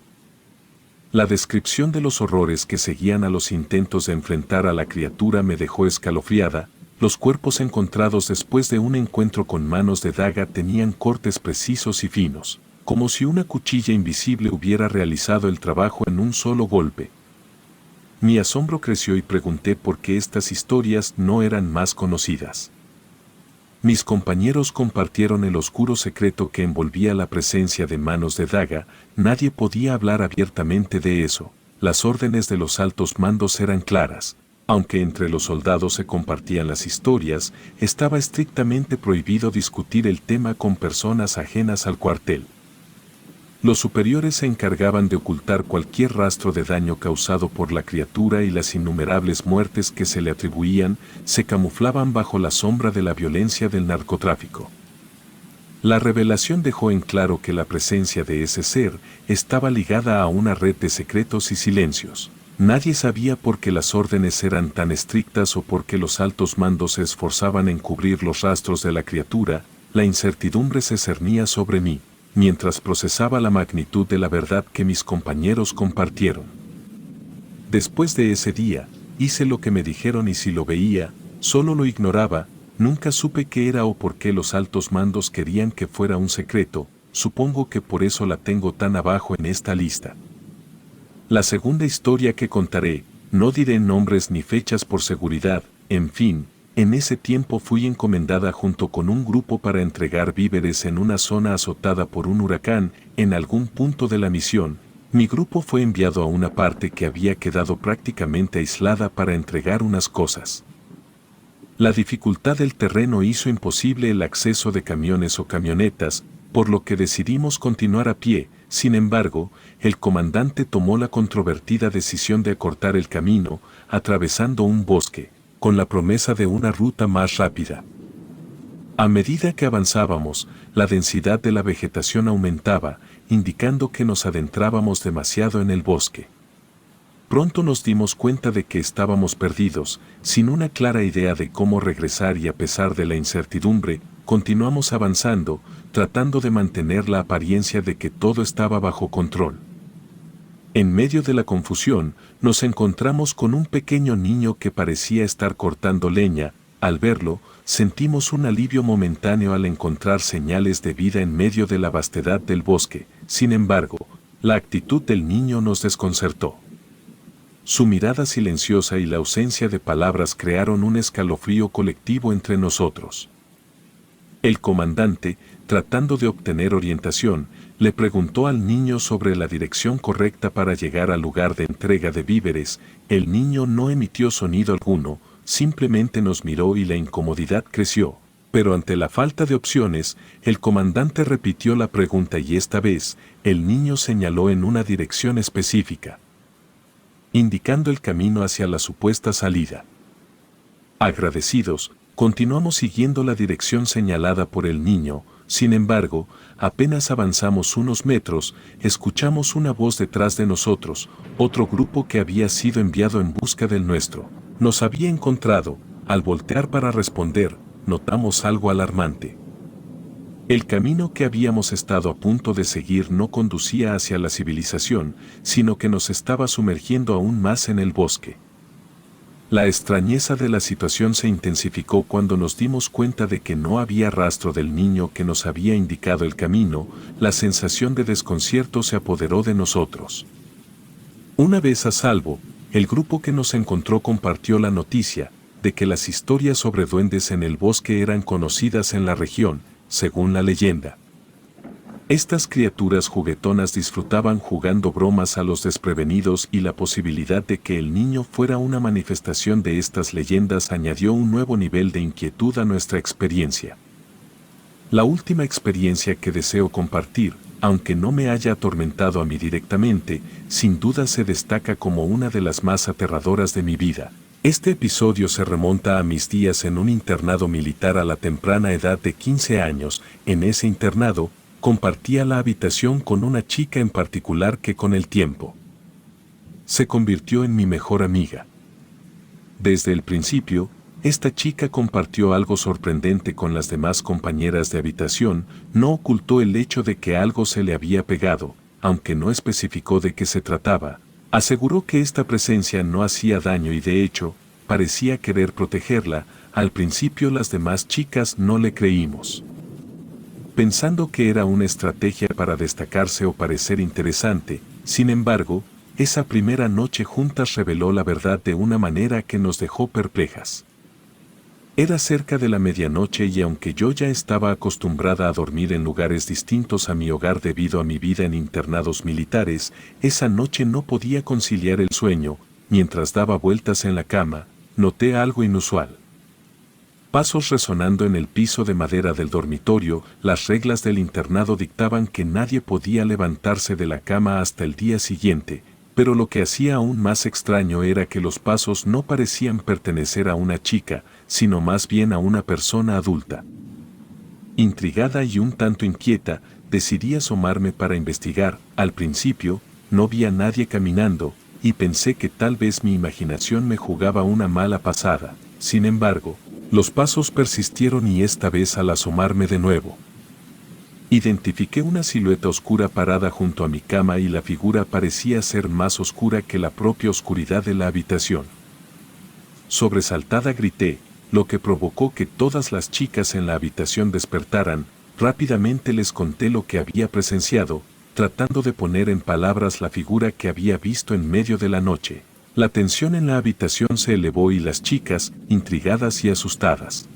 La descripción de los horrores que seguían a los intentos de enfrentar a la criatura me dejó escalofriada. Los cuerpos encontrados después de un encuentro con Manos de Daga tenían cortes precisos y finos, como si una cuchilla invisible hubiera realizado el trabajo en un solo golpe. Mi asombro creció y pregunté por qué estas historias no eran más conocidas. Mis compañeros compartieron el oscuro secreto que envolvía la presencia de Manos de Daga. Nadie podía hablar abiertamente de eso. Las órdenes de los altos mandos eran claras. Aunque entre los soldados se compartían las historias, estaba estrictamente prohibido discutir el tema con personas ajenas al cuartel. Los superiores se encargaban de ocultar cualquier rastro de daño causado por la criatura y las innumerables muertes que se le atribuían se camuflaban bajo la sombra de la violencia del narcotráfico. La revelación dejó en claro que la presencia de ese ser estaba ligada a una red de secretos y silencios. Nadie sabía por qué las órdenes eran tan estrictas o por qué los altos mandos se esforzaban en cubrir los rastros de la criatura. La incertidumbre se cernía sobre mí, mientras procesaba la magnitud de la verdad que mis compañeros compartieron. Después de ese día, hice lo que me dijeron y si lo veía, solo lo ignoraba. Nunca supe qué era o por qué los altos mandos querían que fuera un secreto. Supongo que por eso la tengo tan abajo en esta lista. La segunda historia que contaré, no diré nombres ni fechas por seguridad. En fin, en ese tiempo fui encomendada junto con un grupo para entregar víveres en una zona azotada por un huracán. En algún punto de la misión, mi grupo fue enviado a una parte que había quedado prácticamente aislada para entregar unas cosas. La dificultad del terreno hizo imposible el acceso de camiones o camionetas, por lo que decidimos continuar a pie. Sin embargo, el comandante tomó la controvertida decisión de acortar el camino, atravesando un bosque, con la promesa de una ruta más rápida. A medida que avanzábamos, la densidad de la vegetación aumentaba, indicando que nos adentrábamos demasiado en el bosque. Pronto nos dimos cuenta de que estábamos perdidos, sin una clara idea de cómo regresar y a pesar de la incertidumbre, continuamos avanzando, tratando de mantener la apariencia de que todo estaba bajo control. En medio de la confusión, nos encontramos con un pequeño niño que parecía estar cortando leña. Al verlo, sentimos un alivio momentáneo al encontrar señales de vida en medio de la vastedad del bosque. Sin embargo, la actitud del niño nos desconcertó. Su mirada silenciosa y la ausencia de palabras crearon un escalofrío colectivo entre nosotros. El comandante, tratando de obtener orientación, le preguntó al niño sobre la dirección correcta para llegar al lugar de entrega de víveres. El niño no emitió sonido alguno, simplemente nos miró y la incomodidad creció. Pero ante la falta de opciones, el comandante repitió la pregunta y esta vez, el niño señaló en una dirección específica, indicando el camino hacia la supuesta salida. Agradecidos, continuamos siguiendo la dirección señalada por el niño. Sin embargo, apenas avanzamos unos metros, escuchamos una voz detrás de nosotros. Otro grupo que había sido enviado en busca del nuestro nos había encontrado. Al voltear para responder, notamos algo alarmante. El camino que habíamos estado a punto de seguir no conducía hacia la civilización, sino que nos estaba sumergiendo aún más en el bosque. La extrañeza de la situación se intensificó cuando nos dimos cuenta de que no había rastro del niño que nos había indicado el camino. La sensación de desconcierto se apoderó de nosotros. Una vez a salvo, el grupo que nos encontró compartió la noticia de que las historias sobre duendes en el bosque eran conocidas en la región. Según la leyenda, estas criaturas juguetonas disfrutaban jugando bromas a los desprevenidos y la posibilidad de que el niño fuera una manifestación de estas leyendas añadió un nuevo nivel de inquietud a nuestra experiencia. La última experiencia que deseo compartir, aunque no me haya atormentado a mí directamente, sin duda se destaca como una de las más aterradoras de mi vida. Este episodio se remonta a mis días en un internado militar a la temprana edad de 15 años. En ese internado, compartía la habitación con una chica en particular que con el tiempo se convirtió en mi mejor amiga. Desde el principio, esta chica compartió algo sorprendente con las demás compañeras de habitación. No ocultó el hecho de que algo se le había pegado, aunque no especificó de qué se trataba. Aseguró que esta presencia no hacía daño y de hecho, parecía querer protegerla. Al principio las demás chicas no le creímos, pensando que era una estrategia para destacarse o parecer interesante. Sin embargo, esa primera noche juntas reveló la verdad de una manera que nos dejó perplejas. Era cerca de la medianoche y aunque yo ya estaba acostumbrada a dormir en lugares distintos a mi hogar debido a mi vida en internados militares, esa noche no podía conciliar el sueño. Mientras daba vueltas en la cama, noté algo inusual. Pasos resonando en el piso de madera del dormitorio. Las reglas del internado dictaban que nadie podía levantarse de la cama hasta el día siguiente, pero lo que hacía aún más extraño era que los pasos no parecían pertenecer a una chica, sino más bien a una persona adulta. Intrigada y un tanto inquieta, decidí asomarme para investigar. Al principio, no vi a nadie caminando, y pensé que tal vez mi imaginación me jugaba una mala pasada. Sin embargo, los pasos persistieron y esta vez al asomarme de nuevo, identifiqué una silueta oscura parada junto a mi cama y la figura parecía ser más oscura que la propia oscuridad de la habitación. Sobresaltada grité, lo que provocó que todas las chicas en la habitación despertaran. Rápidamente les conté lo que había presenciado, tratando de poner en palabras la figura que había visto en medio de la noche. La tensión en la habitación se elevó y las chicas, intrigadas y asustadas,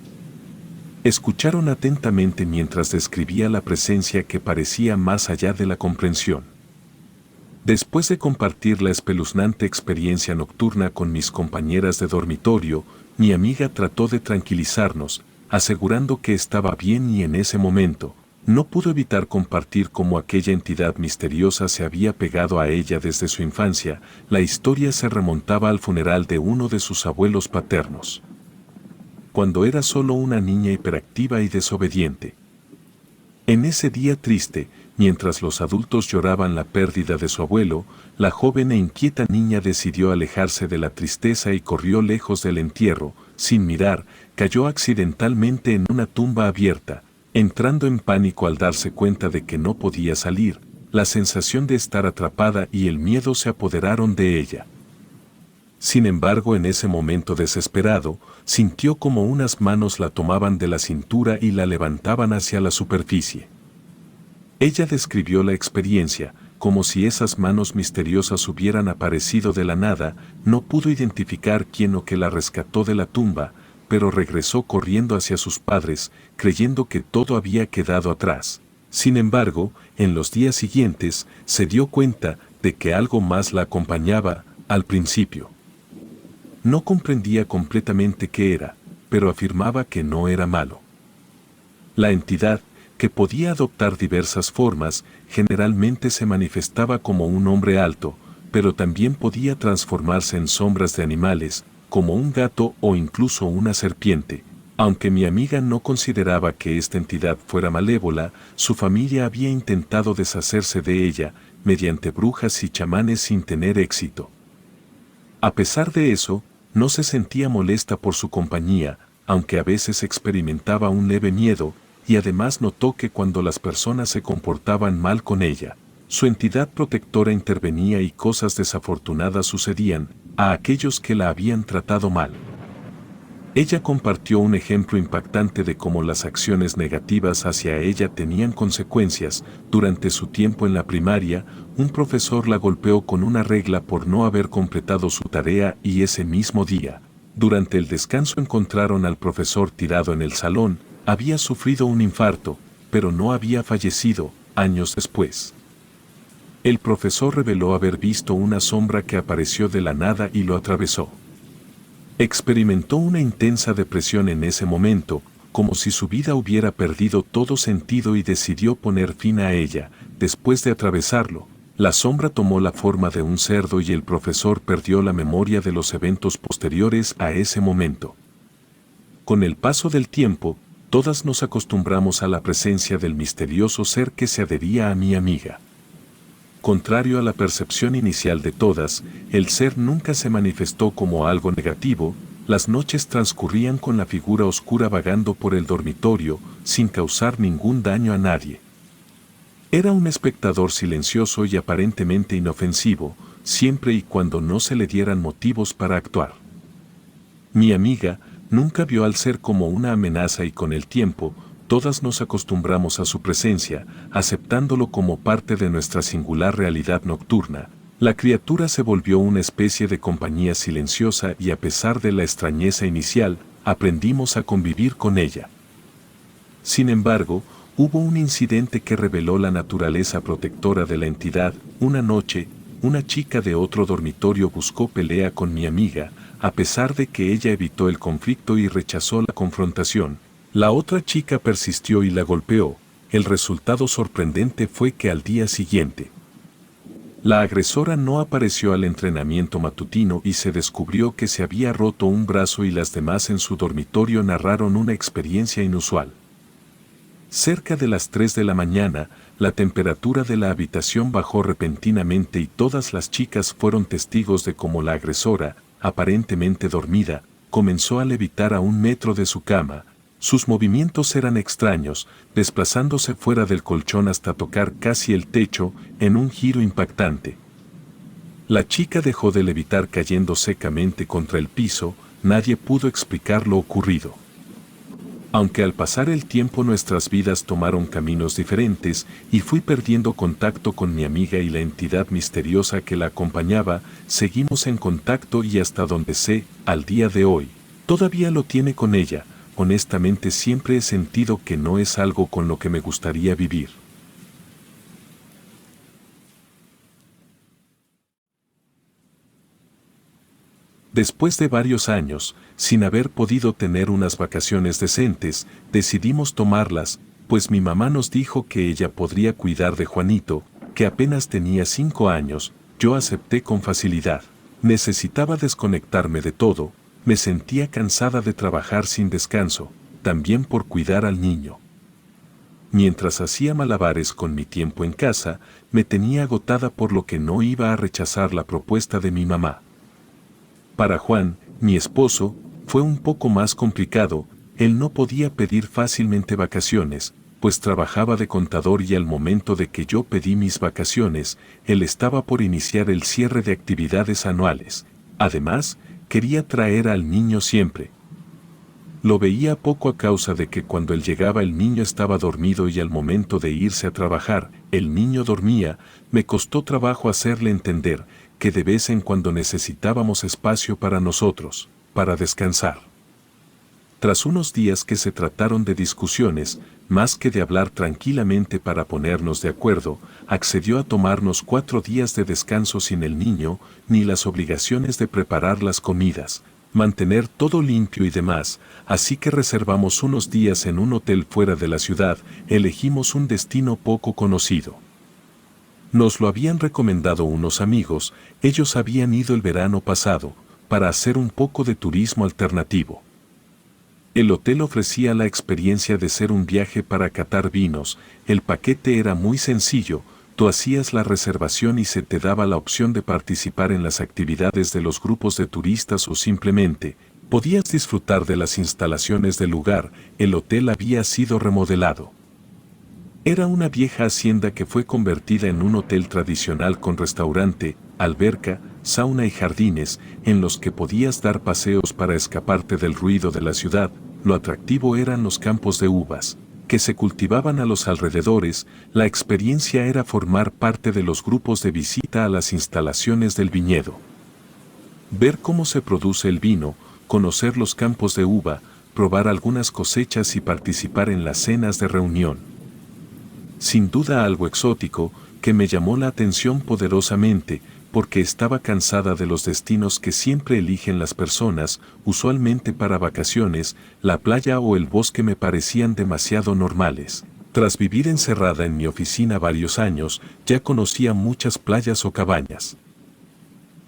escucharon atentamente mientras describía la presencia que parecía más allá de la comprensión. Después de compartir la espeluznante experiencia nocturna con mis compañeras de dormitorio, mi amiga trató de tranquilizarnos, asegurando que estaba bien y en ese momento, no pudo evitar compartir cómo aquella entidad misteriosa se había pegado a ella desde su infancia. La historia se remontaba al funeral de uno de sus abuelos paternos, cuando era solo una niña hiperactiva y desobediente. En ese día triste, mientras los adultos lloraban la pérdida de su abuelo, la joven e inquieta niña decidió alejarse de la tristeza y corrió lejos del entierro. Sin mirar, cayó accidentalmente en una tumba abierta, entrando en pánico al darse cuenta de que no podía salir. La sensación de estar atrapada y el miedo se apoderaron de ella. Sin embargo, en ese momento desesperado, sintió como unas manos la tomaban de la cintura y la levantaban hacia la superficie. Ella describió la experiencia, como si esas manos misteriosas hubieran aparecido de la nada. No pudo identificar quién o qué la rescató de la tumba, pero regresó corriendo hacia sus padres, creyendo que todo había quedado atrás. Sin embargo, en los días siguientes, se dio cuenta de que algo más la acompañaba. Al principio no comprendía completamente qué era, pero afirmaba que no era malo. La entidad, que podía adoptar diversas formas, generalmente se manifestaba como un hombre alto, pero también podía transformarse en sombras de animales, como un gato o incluso una serpiente. Aunque mi amiga no consideraba que esta entidad fuera malévola, su familia había intentado deshacerse de ella, mediante brujas y chamanes sin tener éxito. A pesar de eso, no se sentía molesta por su compañía, aunque a veces experimentaba un leve miedo, y además notó que cuando las personas se comportaban mal con ella, su entidad protectora intervenía y cosas desafortunadas sucedían a aquellos que la habían tratado mal. Ella compartió un ejemplo impactante de cómo las acciones negativas hacia ella tenían consecuencias. Durante su tiempo en la primaria, un profesor la golpeó con una regla por no haber completado su tarea y ese mismo día, durante el descanso encontraron al profesor tirado en el salón. Había sufrido un infarto, pero no había fallecido. Años después, el profesor reveló haber visto una sombra que apareció de la nada y lo atravesó. Experimentó una intensa depresión en ese momento, como si su vida hubiera perdido todo sentido y decidió poner fin a ella. Después de atravesarlo, la sombra tomó la forma de un cerdo y el profesor perdió la memoria de los eventos posteriores a ese momento. Con el paso del tiempo, todas nos acostumbramos a la presencia del misterioso ser que se adhería a mi amiga. Contrario a la percepción inicial de todas, el ser nunca se manifestó como algo negativo. Las noches transcurrían con la figura oscura vagando por el dormitorio, sin causar ningún daño a nadie. Era un espectador silencioso y aparentemente inofensivo, siempre y cuando no se le dieran motivos para actuar. Mi amiga nunca vio al ser como una amenaza y con el tiempo, todas nos acostumbramos a su presencia, aceptándolo como parte de nuestra singular realidad nocturna. La criatura se volvió una especie de compañía silenciosa y a pesar de la extrañeza inicial, aprendimos a convivir con ella. Sin embargo, hubo un incidente que reveló la naturaleza protectora de la entidad. Una noche, una chica de otro dormitorio buscó pelea con mi amiga, a pesar de que ella evitó el conflicto y rechazó la confrontación. La otra chica persistió y la golpeó. El resultado sorprendente fue que al día siguiente, la agresora no apareció al entrenamiento matutino y se descubrió que se había roto un brazo y las demás en su dormitorio narraron una experiencia inusual. Cerca de las 3 de la mañana, la temperatura de la habitación bajó repentinamente y todas las chicas fueron testigos de cómo la agresora, aparentemente dormida, comenzó a levitar a 1 metro de su cama. Sus movimientos eran extraños, desplazándose fuera del colchón hasta tocar casi el techo en un giro impactante. La chica dejó de levitar cayendo secamente contra el piso. Nadie pudo explicar lo ocurrido. Aunque al pasar el tiempo nuestras vidas tomaron caminos diferentes y fui perdiendo contacto con mi amiga y la entidad misteriosa que la acompañaba, seguimos en contacto y hasta donde sé, al día de hoy, todavía lo tiene con ella. Honestamente siempre he sentido que no es algo con lo que me gustaría vivir. Después de varios años, sin haber podido tener unas vacaciones decentes, decidimos tomarlas, pues mi mamá nos dijo que ella podría cuidar de Juanito, que apenas tenía 5 años. Yo acepté con facilidad. Necesitaba desconectarme de todo, me sentía cansada de trabajar sin descanso, también por cuidar al niño. Mientras hacía malabares con mi tiempo en casa, me tenía agotada por lo que no iba a rechazar la propuesta de mi mamá. Para Juan, mi esposo, fue un poco más complicado. Él no podía pedir fácilmente vacaciones, pues trabajaba de contador y al momento de que yo pedí mis vacaciones, él estaba por iniciar el cierre de actividades anuales. Además, quería traer al niño siempre. Lo veía poco a causa de que cuando él llegaba el niño estaba dormido y al momento de irse a trabajar, el niño dormía. Me costó trabajo hacerle entender que de vez en cuando necesitábamos espacio para nosotros, para descansar. Tras unos días que se trataron de discusiones, más que de hablar tranquilamente para ponernos de acuerdo, accedió a tomarnos 4 días de descanso sin el niño, ni las obligaciones de preparar las comidas, mantener todo limpio y demás, así que reservamos unos días en un hotel fuera de la ciudad. Elegimos un destino poco conocido. Nos lo habían recomendado unos amigos. Ellos habían ido el verano pasado, para hacer un poco de turismo alternativo. El hotel ofrecía la experiencia de ser un viaje para catar vinos. El paquete era muy sencillo, tú hacías la reservación y se te daba la opción de participar en las actividades de los grupos de turistas o simplemente podías disfrutar de las instalaciones del lugar. El hotel había sido remodelado. Era una vieja hacienda que fue convertida en un hotel tradicional con restaurante, alberca, sauna y jardines, en los que podías dar paseos para escaparte del ruido de la ciudad. Lo atractivo eran los campos de uvas, que se cultivaban a los alrededores. La experiencia era formar parte de los grupos de visita a las instalaciones del viñedo. Ver cómo se produce el vino, conocer los campos de uva, probar algunas cosechas y participar en las cenas de reunión. Sin duda algo exótico, que me llamó la atención poderosamente, porque estaba cansada de los destinos que siempre eligen las personas, usualmente para vacaciones. La playa o el bosque me parecían demasiado normales. Tras vivir encerrada en mi oficina varios años, ya conocía muchas playas o cabañas.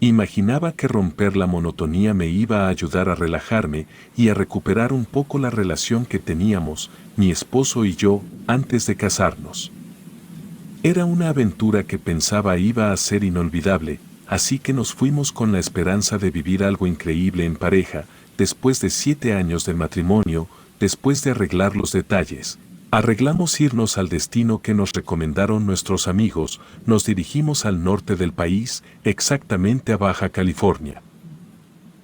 Imaginaba que romper la monotonía me iba a ayudar a relajarme y a recuperar un poco la relación que teníamos, mi esposo y yo, antes de casarnos. Era una aventura que pensaba iba a ser inolvidable, así que nos fuimos con la esperanza de vivir algo increíble en pareja. Después de 7 años de matrimonio, después de arreglar los detalles, arreglamos irnos al destino que nos recomendaron nuestros amigos. Nos dirigimos al norte del país, exactamente a Baja California.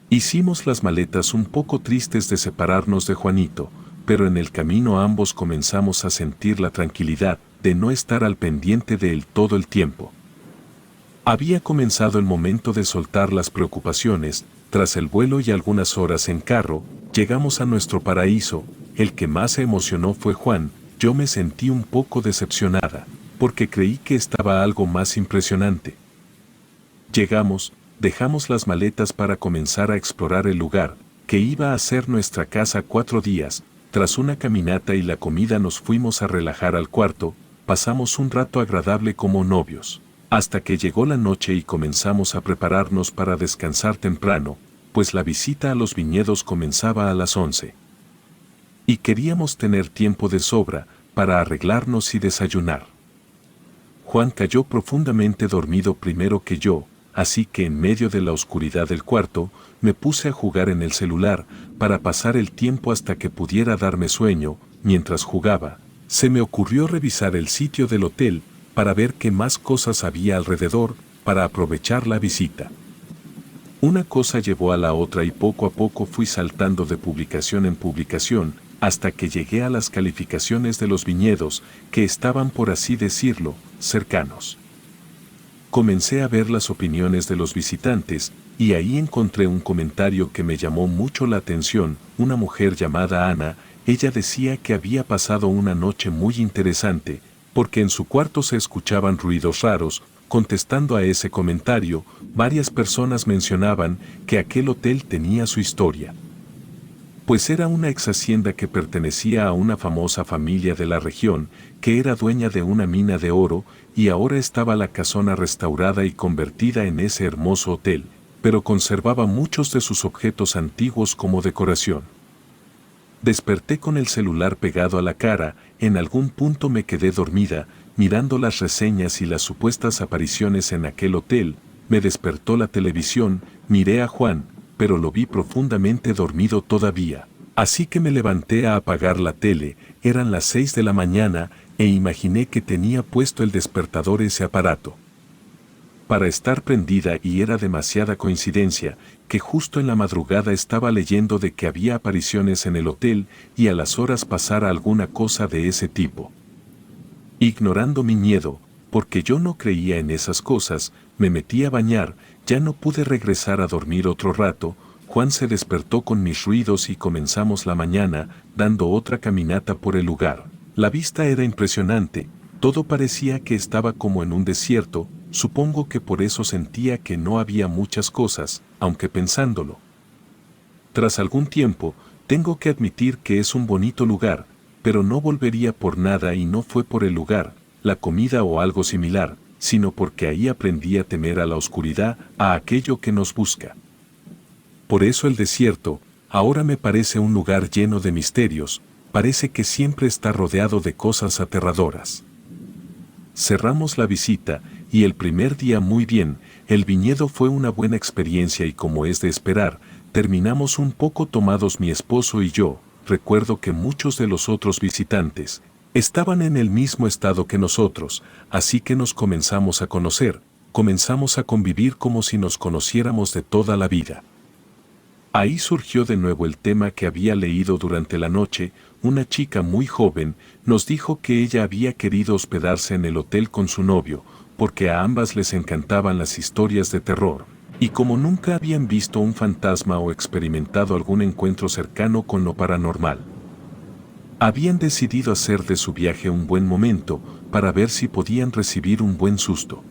Hicimos las maletas un poco tristes de separarnos de Juanito, pero en el camino ambos comenzamos a sentir la tranquilidad de no estar al pendiente de él todo el tiempo. Había comenzado el momento de soltar las preocupaciones. Tras el vuelo y algunas horas en carro, llegamos a nuestro paraíso. El que más se emocionó fue Juan. Yo me sentí un poco decepcionada, porque creí que estaba algo más impresionante. Llegamos, dejamos las maletas para comenzar a explorar el lugar, que iba a ser nuestra casa 4 días. Tras una caminata y la comida nos fuimos a relajar al cuarto. Pasamos un rato agradable como novios, hasta que llegó la noche y comenzamos a prepararnos para descansar temprano, pues la visita a los viñedos comenzaba a las 11. Y queríamos tener tiempo de sobra, para arreglarnos y desayunar. Juan cayó profundamente dormido primero que yo, así que en medio de la oscuridad del cuarto, me puse a jugar en el celular para pasar el tiempo hasta que pudiera darme sueño. Mientras jugaba, se me ocurrió revisar el sitio del hotel para ver qué más cosas había alrededor para aprovechar la visita. Una cosa llevó a la otra y poco a poco fui saltando de publicación en publicación hasta que llegué a las calificaciones de los viñedos que estaban, por así decirlo, cercanos. Comencé a ver las opiniones de los visitantes y ahí encontré un comentario que me llamó mucho la atención. Una mujer llamada Ana, ella decía que había pasado una noche muy interesante, porque en su cuarto se escuchaban ruidos raros. Contestando a ese comentario, varias personas mencionaban que aquel hotel tenía su historia. Pues era una ex hacienda que pertenecía a una famosa familia de la región, que era dueña de una mina de oro, y ahora estaba la casona restaurada y convertida en ese hermoso hotel, pero conservaba muchos de sus objetos antiguos como decoración. Desperté con el celular pegado a la cara, en algún punto me quedé dormida, mirando las reseñas y las supuestas apariciones en aquel hotel. Me despertó la televisión, miré a Juan, pero lo vi profundamente dormido todavía. Así que me levanté a apagar la tele. Eran las 6 de la mañana, e imaginé que tenía puesto el despertador ese aparato para estar prendida, y era demasiada coincidencia que justo en la madrugada estaba leyendo de que había apariciones en el hotel y a las horas pasara alguna cosa de ese tipo. Ignorando mi miedo, porque yo no creía en esas cosas, me metí a bañar. Ya no pude regresar a dormir otro rato. Juan se despertó con mis ruidos y comenzamos la mañana dando otra caminata por el lugar. La vista era impresionante, todo parecía que estaba como en un desierto. Supongo que por eso sentía que no había muchas cosas, aunque pensándolo. Tras algún tiempo, tengo que admitir que es un bonito lugar, pero no volvería por nada, y no fue por el lugar, la comida o algo similar, sino porque ahí aprendí a temer a la oscuridad, a aquello que nos busca. Por eso el desierto, ahora me parece un lugar lleno de misterios, parece que siempre está rodeado de cosas aterradoras. Cerramos la visita, y el primer día muy bien. El viñedo fue una buena experiencia y, como es de esperar, terminamos un poco tomados mi esposo y yo. Recuerdo que muchos de los otros visitantes estaban en el mismo estado que nosotros, así que nos comenzamos a conocer, comenzamos a convivir como si nos conociéramos de toda la vida. Ahí surgió de nuevo el tema que había leído durante la noche. Una chica muy joven nos dijo que ella había querido hospedarse en el hotel con su novio, porque a ambas les encantaban las historias de terror, y como nunca habían visto un fantasma o experimentado algún encuentro cercano con lo paranormal, habían decidido hacer de su viaje un buen momento para ver si podían recibir un buen susto.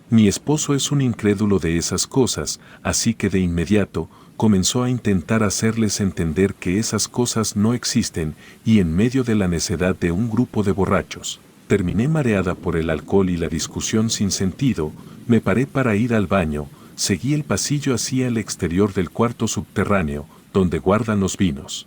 Mi esposo es un incrédulo de esas cosas, así que de inmediato comenzó a intentar hacerles entender que esas cosas no existen, y en medio de la necedad de un grupo de borrachos, terminé mareada por el alcohol y la discusión sin sentido. Me paré para ir al baño, seguí el pasillo hacia el exterior del cuarto subterráneo, donde guardan los vinos.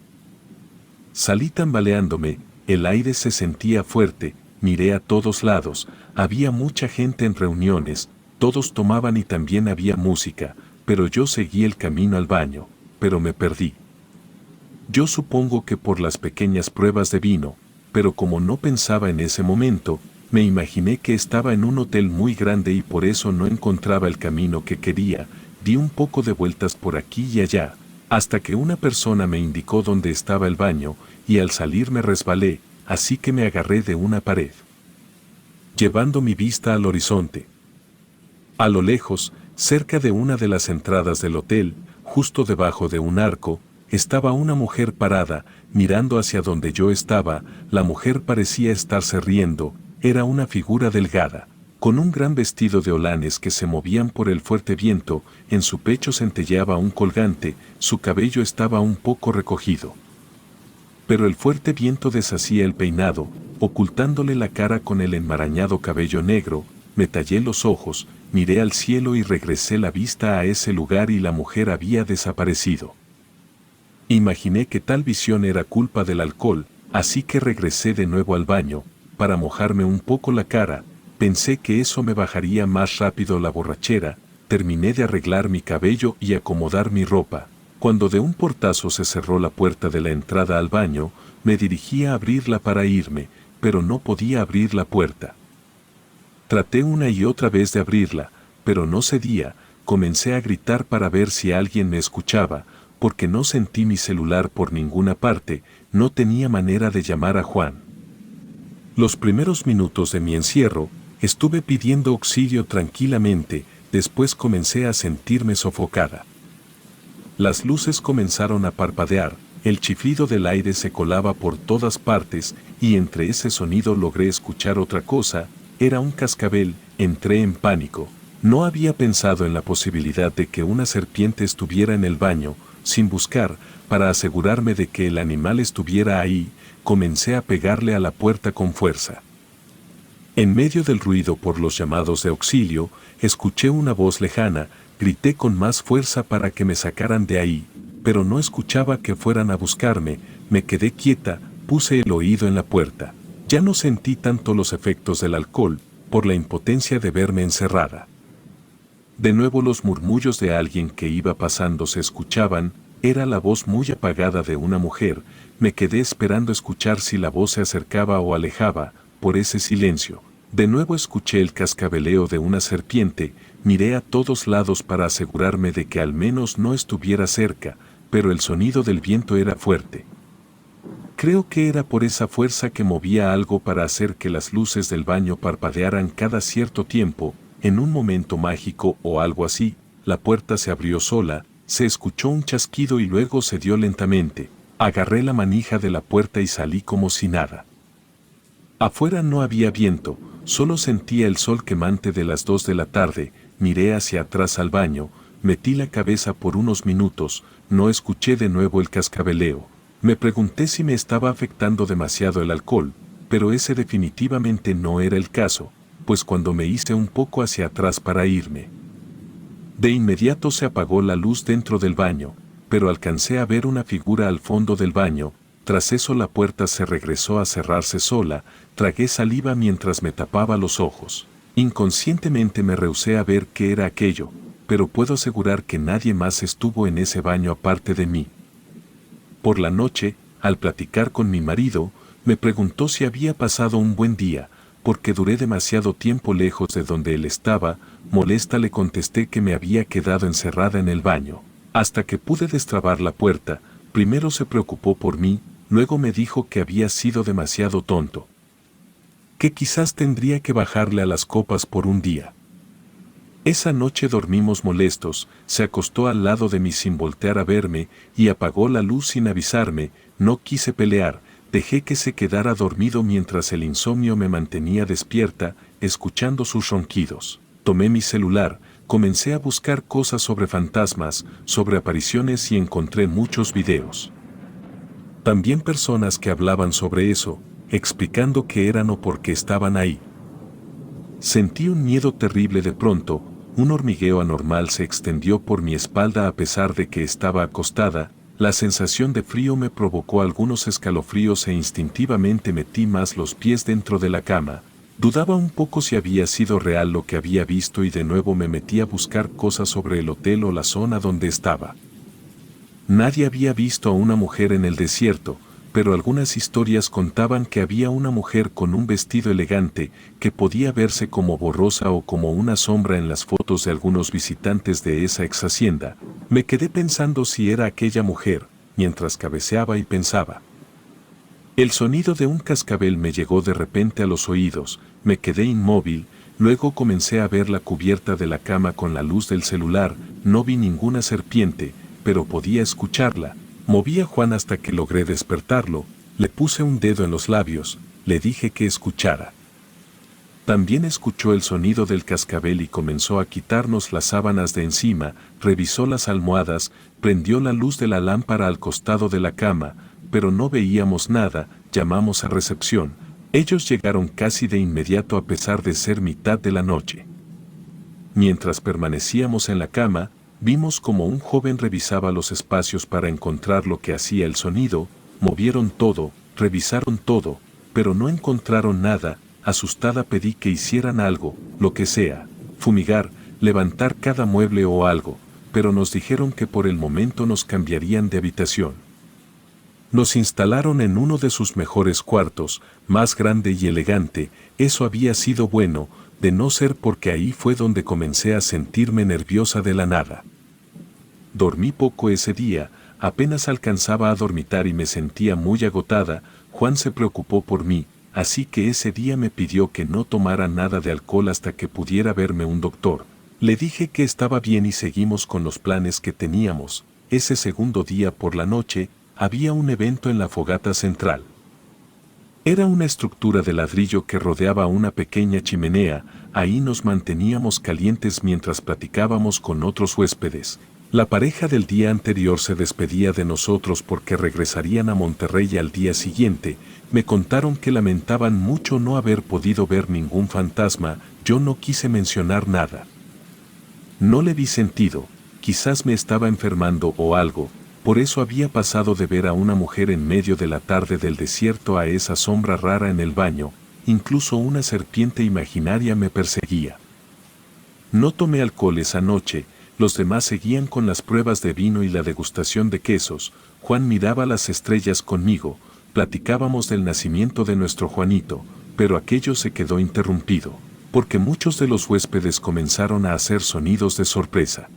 Salí tambaleándome, el aire se sentía fuerte, miré a todos lados, había mucha gente en reuniones, todos tomaban y también había música, pero yo seguí el camino al baño, pero me perdí. Yo supongo que por las pequeñas pruebas de vino, pero como no pensaba en ese momento, me imaginé que estaba en un hotel muy grande y por eso no encontraba el camino que quería. Di un poco de vueltas por aquí y allá, hasta que una persona me indicó dónde estaba el baño, y al salir me resbalé, así que me agarré de una pared, llevando mi vista al horizonte. A lo lejos, cerca de una de las entradas del hotel, justo debajo de un arco, estaba una mujer parada, mirando hacia donde yo estaba. La mujer parecía estarse riendo, era una figura delgada, con un gran vestido de holanes que se movían por el fuerte viento. En su pecho centelleaba un colgante, su cabello estaba un poco recogido, pero el fuerte viento deshacía el peinado, ocultándole la cara con el enmarañado cabello negro. Me tallé los ojos, miré al cielo y regresé la vista a ese lugar, y la mujer había desaparecido. Imaginé que tal visión era culpa del alcohol, así que regresé de nuevo al baño, para mojarme un poco la cara. Pensé que eso me bajaría más rápido la borrachera. Terminé de arreglar mi cabello y acomodar mi ropa. Cuando de un portazo se cerró la puerta de la entrada al baño, me dirigí a abrirla para irme, pero no podía abrir la puerta. Traté una y otra vez de abrirla, pero no cedía. Comencé a gritar para ver si alguien me escuchaba, porque no sentí mi celular por ninguna parte. No tenía manera de llamar a Juan. Los primeros minutos de mi encierro, estuve pidiendo auxilio tranquilamente. Después comencé a sentirme sofocada. Las luces comenzaron a parpadear, el chiflido del aire se colaba por todas partes, y entre ese sonido logré escuchar otra cosa. Era un cascabel. Entré en pánico. No había pensado en la posibilidad de que una serpiente estuviera en el baño. Sin buscar, para asegurarme de que el animal estuviera ahí, comencé a pegarle a la puerta con fuerza. En medio del ruido por los llamados de auxilio, escuché una voz lejana. Grité con más fuerza para que me sacaran de ahí, pero no escuchaba que fueran a buscarme. Me quedé quieta, puse el oído en la puerta. Ya no sentí tanto los efectos del alcohol, por la impotencia de verme encerrada. De nuevo los murmullos de alguien que iba pasando se escuchaban. Era la voz muy apagada de una mujer. Me quedé esperando escuchar si la voz se acercaba o alejaba. Por ese silencio, de nuevo escuché el cascabeleo de una serpiente. Miré a todos lados para asegurarme de que al menos no estuviera cerca, pero el sonido del viento era fuerte. Creo que era por esa fuerza que movía algo para hacer que las luces del baño parpadearan cada cierto tiempo. En un momento mágico o algo así, la puerta se abrió sola, se escuchó un chasquido y luego se dio lentamente. Agarré la manija de la puerta y salí como si nada. Afuera no había viento, solo sentía el sol quemante de las 2 de la tarde. Miré hacia atrás al baño, metí la cabeza por unos minutos, no escuché de nuevo el cascabeleo. Me pregunté si me estaba afectando demasiado el alcohol, pero ese definitivamente no era el caso, pues cuando me hice un poco hacia atrás para irme, de inmediato se apagó la luz dentro del baño, pero alcancé a ver una figura al fondo del baño. Tras eso la puerta se regresó a cerrarse sola. Tragué saliva mientras me tapaba los ojos. Inconscientemente me rehusé a ver qué era aquello, pero puedo asegurar que nadie más estuvo en ese baño aparte de mí. Por la noche, al platicar con mi marido, me preguntó si había pasado un buen día, porque duré demasiado tiempo lejos de donde él estaba. Molesta le contesté que me había quedado encerrada en el baño, hasta que pude destrabar la puerta. Primero se preocupó por mí, luego me dijo que había sido demasiado tonto, que quizás tendría que bajarle a las copas por un día. Esa noche dormimos molestos. Se acostó al lado de mí sin voltear a verme y apagó la luz sin avisarme. No quise pelear, dejé que se quedara dormido mientras el insomnio me mantenía despierta, escuchando sus ronquidos. Tomé mi celular, comencé a buscar cosas sobre fantasmas, sobre apariciones y encontré muchos videos. También personas que hablaban sobre eso, explicando qué eran o por qué estaban ahí. Sentí un miedo terrible de pronto. Un hormigueo anormal se extendió por mi espalda a pesar de que estaba acostada. La sensación de frío me provocó algunos escalofríos e instintivamente metí más los pies dentro de la cama. Dudaba un poco si había sido real lo que había visto y de nuevo me metí a buscar cosas sobre el hotel o la zona donde estaba. Nadie había visto a una mujer en el desierto, pero algunas historias contaban que había una mujer con un vestido elegante, que podía verse como borrosa o como una sombra en las fotos de algunos visitantes de esa ex hacienda. Me quedé pensando si era aquella mujer, mientras cabeceaba y pensaba. El sonido de un cascabel me llegó de repente a los oídos. Me quedé inmóvil, luego comencé a ver la cubierta de la cama con la luz del celular. No vi ninguna serpiente, pero podía escucharla. Moví a Juan hasta que logré despertarlo, le puse un dedo en los labios, le dije que escuchara. También escuchó el sonido del cascabel y comenzó a quitarnos las sábanas de encima. Revisó las almohadas, prendió la luz de la lámpara al costado de la cama, pero no veíamos nada. Llamamos a recepción. Ellos llegaron casi de inmediato a pesar de ser mitad de la noche. Mientras permanecíamos en la cama, vimos como un joven revisaba los espacios para encontrar lo que hacía el sonido. Movieron todo, revisaron todo, pero no encontraron nada. Asustada pedí que hicieran algo, lo que sea, fumigar, levantar cada mueble o algo, pero nos dijeron que por el momento nos cambiarían de habitación. Nos instalaron en uno de sus mejores cuartos, más grande y elegante. Eso había sido bueno, de no ser porque ahí fue donde comencé a sentirme nerviosa de la nada. Dormí poco ese día, apenas alcanzaba a dormitar y me sentía muy agotada. Juan se preocupó por mí, así que ese día me pidió que no tomara nada de alcohol hasta que pudiera verme un doctor. Le dije que estaba bien y seguimos con los planes que teníamos. Ese segundo día por la noche, había un evento en la fogata central. Era una estructura de ladrillo que rodeaba una pequeña chimenea. Ahí nos manteníamos calientes mientras platicábamos con otros huéspedes. La pareja del día anterior se despedía de nosotros porque regresarían a Monterrey al día siguiente. Me contaron que lamentaban mucho no haber podido ver ningún fantasma. Yo no quise mencionar nada. No le vi sentido, quizás me estaba enfermando o algo. Por eso había pasado de ver a una mujer en medio de la tarde del desierto a esa sombra rara en el baño. Incluso una serpiente imaginaria me perseguía. No tomé alcohol esa noche. Los demás seguían con las pruebas de vino y la degustación de quesos. Juan miraba las estrellas conmigo, platicábamos del nacimiento de nuestro Juanito, pero aquello se quedó interrumpido, porque muchos de los huéspedes comenzaron a hacer sonidos de sorpresa.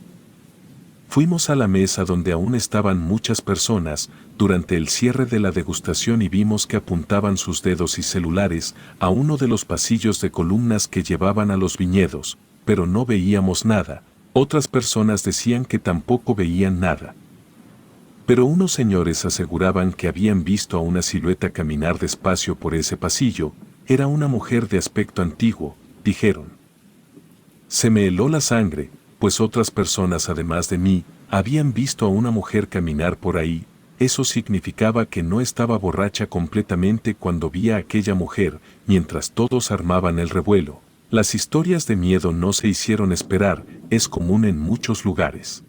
Fuimos a la mesa donde aún estaban muchas personas durante el cierre de la degustación y vimos que apuntaban sus dedos y celulares a uno de los pasillos de columnas que llevaban a los viñedos, pero no veíamos nada. Otras personas decían que tampoco veían nada. Pero unos señores aseguraban que habían visto a una silueta caminar despacio por ese pasillo. Era una mujer de aspecto antiguo, dijeron. Se me heló la sangre, pues otras personas además de mí, habían visto a una mujer caminar por ahí. Eso significaba que no estaba borracha completamente cuando vi a aquella mujer, mientras todos armaban el revuelo. Las historias de miedo no se hicieron esperar, es común en muchos lugares.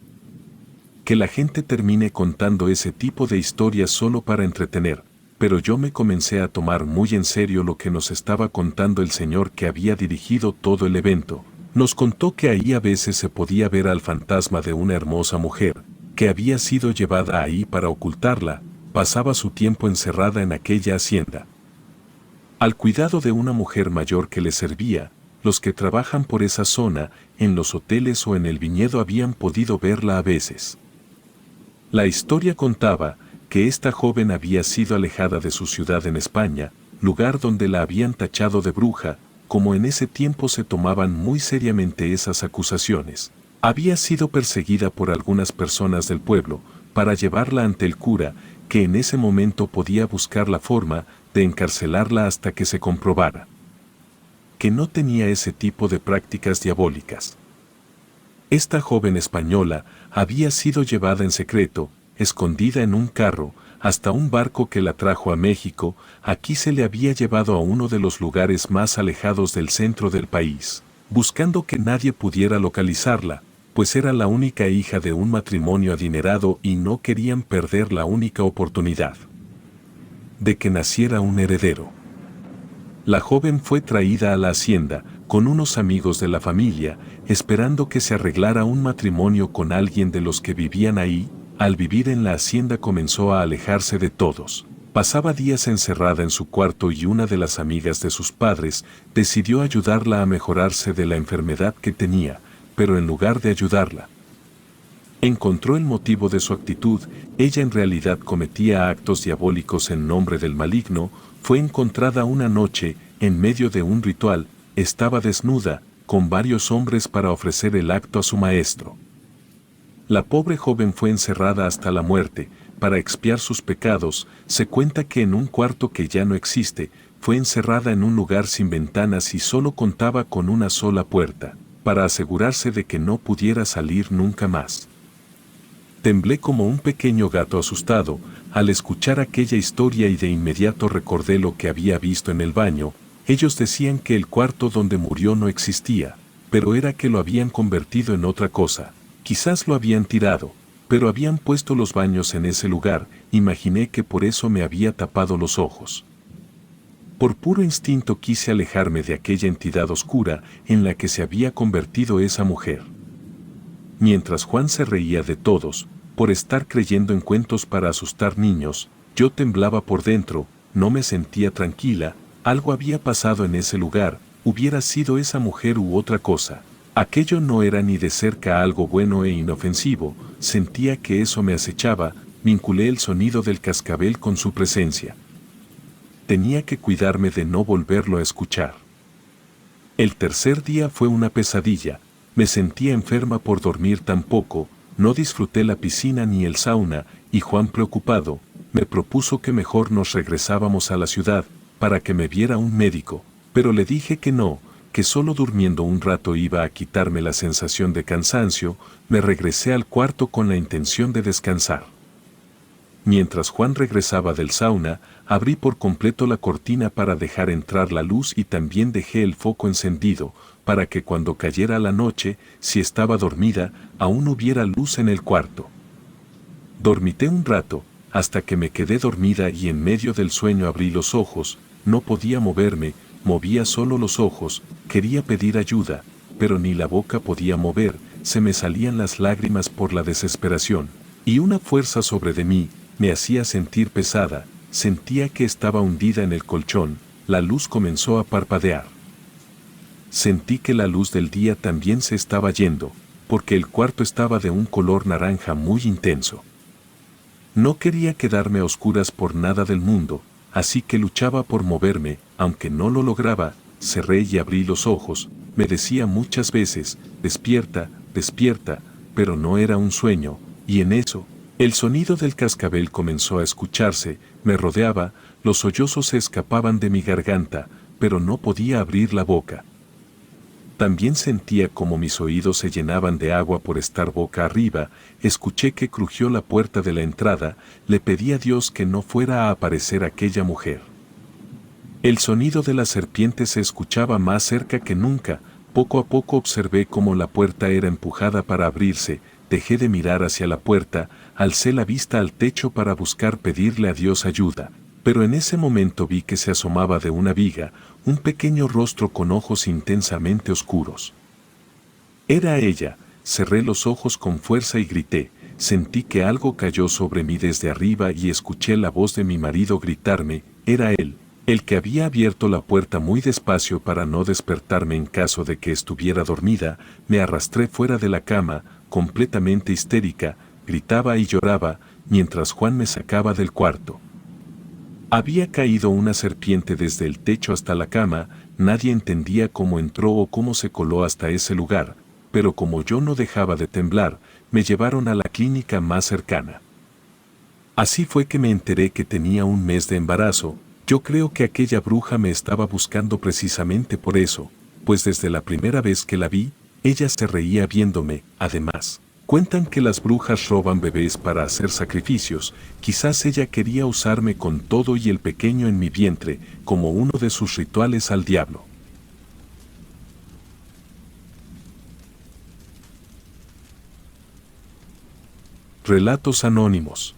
Que la gente termine contando ese tipo de historias solo para entretener, pero yo me comencé a tomar muy en serio lo que nos estaba contando el señor que había dirigido todo el evento. Nos contó que ahí a veces se podía ver al fantasma de una hermosa mujer, que había sido llevada ahí para ocultarla. Pasaba su tiempo encerrada en aquella hacienda, al cuidado de una mujer mayor que le servía. Los que trabajan por esa zona, en los hoteles o en el viñedo habían podido verla a veces. La historia contaba que esta joven había sido alejada de su ciudad en España, lugar donde la habían tachado de bruja. Como en ese tiempo se tomaban muy seriamente esas acusaciones, había sido perseguida por algunas personas del pueblo para llevarla ante el cura, que en ese momento podía buscar la forma de encarcelarla hasta que se comprobara que no tenía ese tipo de prácticas diabólicas. Esta joven española había sido llevada en secreto, escondida en un carro, hasta un barco que la trajo a México. Aquí se le había llevado a uno de los lugares más alejados del centro del país, buscando que nadie pudiera localizarla, pues era la única hija de un matrimonio adinerado y no querían perder la única oportunidad de que naciera un heredero. La joven fue traída a la hacienda con unos amigos de la familia, esperando que se arreglara un matrimonio con alguien de los que vivían ahí. Al vivir en la hacienda comenzó a alejarse de todos. Pasaba días encerrada en su cuarto y una de las amigas de sus padres decidió ayudarla a mejorarse de la enfermedad que tenía, pero en lugar de ayudarla, encontró el motivo de su actitud. Ella en realidad cometía actos diabólicos en nombre del maligno. Fue encontrada una noche, en medio de un ritual, estaba desnuda, con varios hombres para ofrecer el acto a su maestro. La pobre joven fue encerrada hasta la muerte, para expiar sus pecados. Se cuenta que en un cuarto que ya no existe, fue encerrada en un lugar sin ventanas y solo contaba con una sola puerta, para asegurarse de que no pudiera salir nunca más. Temblé como un pequeño gato asustado al escuchar aquella historia y de inmediato recordé lo que había visto en el baño. Ellos decían que el cuarto donde murió no existía, pero era que lo habían convertido en otra cosa. Quizás lo habían tirado, pero habían puesto los baños en ese lugar, imaginé que por eso me había tapado los ojos. Por puro instinto quise alejarme de aquella entidad oscura en la que se había convertido esa mujer. Mientras Juan se reía de todos, por estar creyendo en cuentos para asustar niños, yo temblaba por dentro, no me sentía tranquila, algo había pasado en ese lugar, hubiera sido esa mujer u otra cosa. Aquello no era ni de cerca algo bueno e inofensivo, sentía que eso me acechaba, vinculé el sonido del cascabel con su presencia. Tenía que cuidarme de no volverlo a escuchar. El tercer día fue una pesadilla, me sentía enferma por dormir tan poco, no disfruté la piscina ni el sauna, y Juan preocupado, me propuso que mejor nos regresábamos a la ciudad, para que me viera un médico, pero le dije que no, que solo durmiendo un rato iba a quitarme la sensación de cansancio, me regresé al cuarto con la intención de descansar. Mientras Juan regresaba del sauna, abrí por completo la cortina para dejar entrar la luz y también dejé el foco encendido, para que cuando cayera la noche, si estaba dormida, aún hubiera luz en el cuarto. Dormité un rato, hasta que me quedé dormida y en medio del sueño abrí los ojos, no podía moverme, movía solo los ojos, quería pedir ayuda, pero ni la boca podía mover, se me salían las lágrimas por la desesperación, y una fuerza sobre de mí, me hacía sentir pesada, sentía que estaba hundida en el colchón, la luz comenzó a parpadear. Sentí que la luz del día también se estaba yendo, porque el cuarto estaba de un color naranja muy intenso. No quería quedarme a oscuras por nada del mundo, así que luchaba por moverme, aunque no lo lograba, cerré y abrí los ojos, me decía muchas veces, despierta, despierta, pero no era un sueño, y en eso, el sonido del cascabel comenzó a escucharse, me rodeaba, los sollozos se escapaban de mi garganta, pero no podía abrir la boca. También sentía como mis oídos se llenaban de agua por estar boca arriba, escuché que crujió la puerta de la entrada, le pedí a Dios que no fuera a aparecer aquella mujer. El sonido de la serpiente se escuchaba más cerca que nunca, poco a poco observé cómo la puerta era empujada para abrirse, dejé de mirar hacia la puerta, alcé la vista al techo para buscar pedirle a Dios ayuda, pero en ese momento vi que se asomaba de una viga, un pequeño rostro con ojos intensamente oscuros. Era ella, cerré los ojos con fuerza y grité, sentí que algo cayó sobre mí desde arriba y escuché la voz de mi marido gritarme, era él, el que había abierto la puerta muy despacio para no despertarme en caso de que estuviera dormida, me arrastré fuera de la cama, completamente histérica, gritaba y lloraba, mientras Juan me sacaba del cuarto. Había caído una serpiente desde el techo hasta la cama, nadie entendía cómo entró o cómo se coló hasta ese lugar, pero como yo no dejaba de temblar, me llevaron a la clínica más cercana. Así fue que me enteré que tenía un mes de embarazo, yo creo que aquella bruja me estaba buscando precisamente por eso, pues desde la primera vez que la vi, ella se reía viéndome, además. Cuentan que las brujas roban bebés para hacer sacrificios, quizás ella quería usarme con todo y el pequeño en mi vientre, como uno de sus rituales al diablo. Relatos anónimos.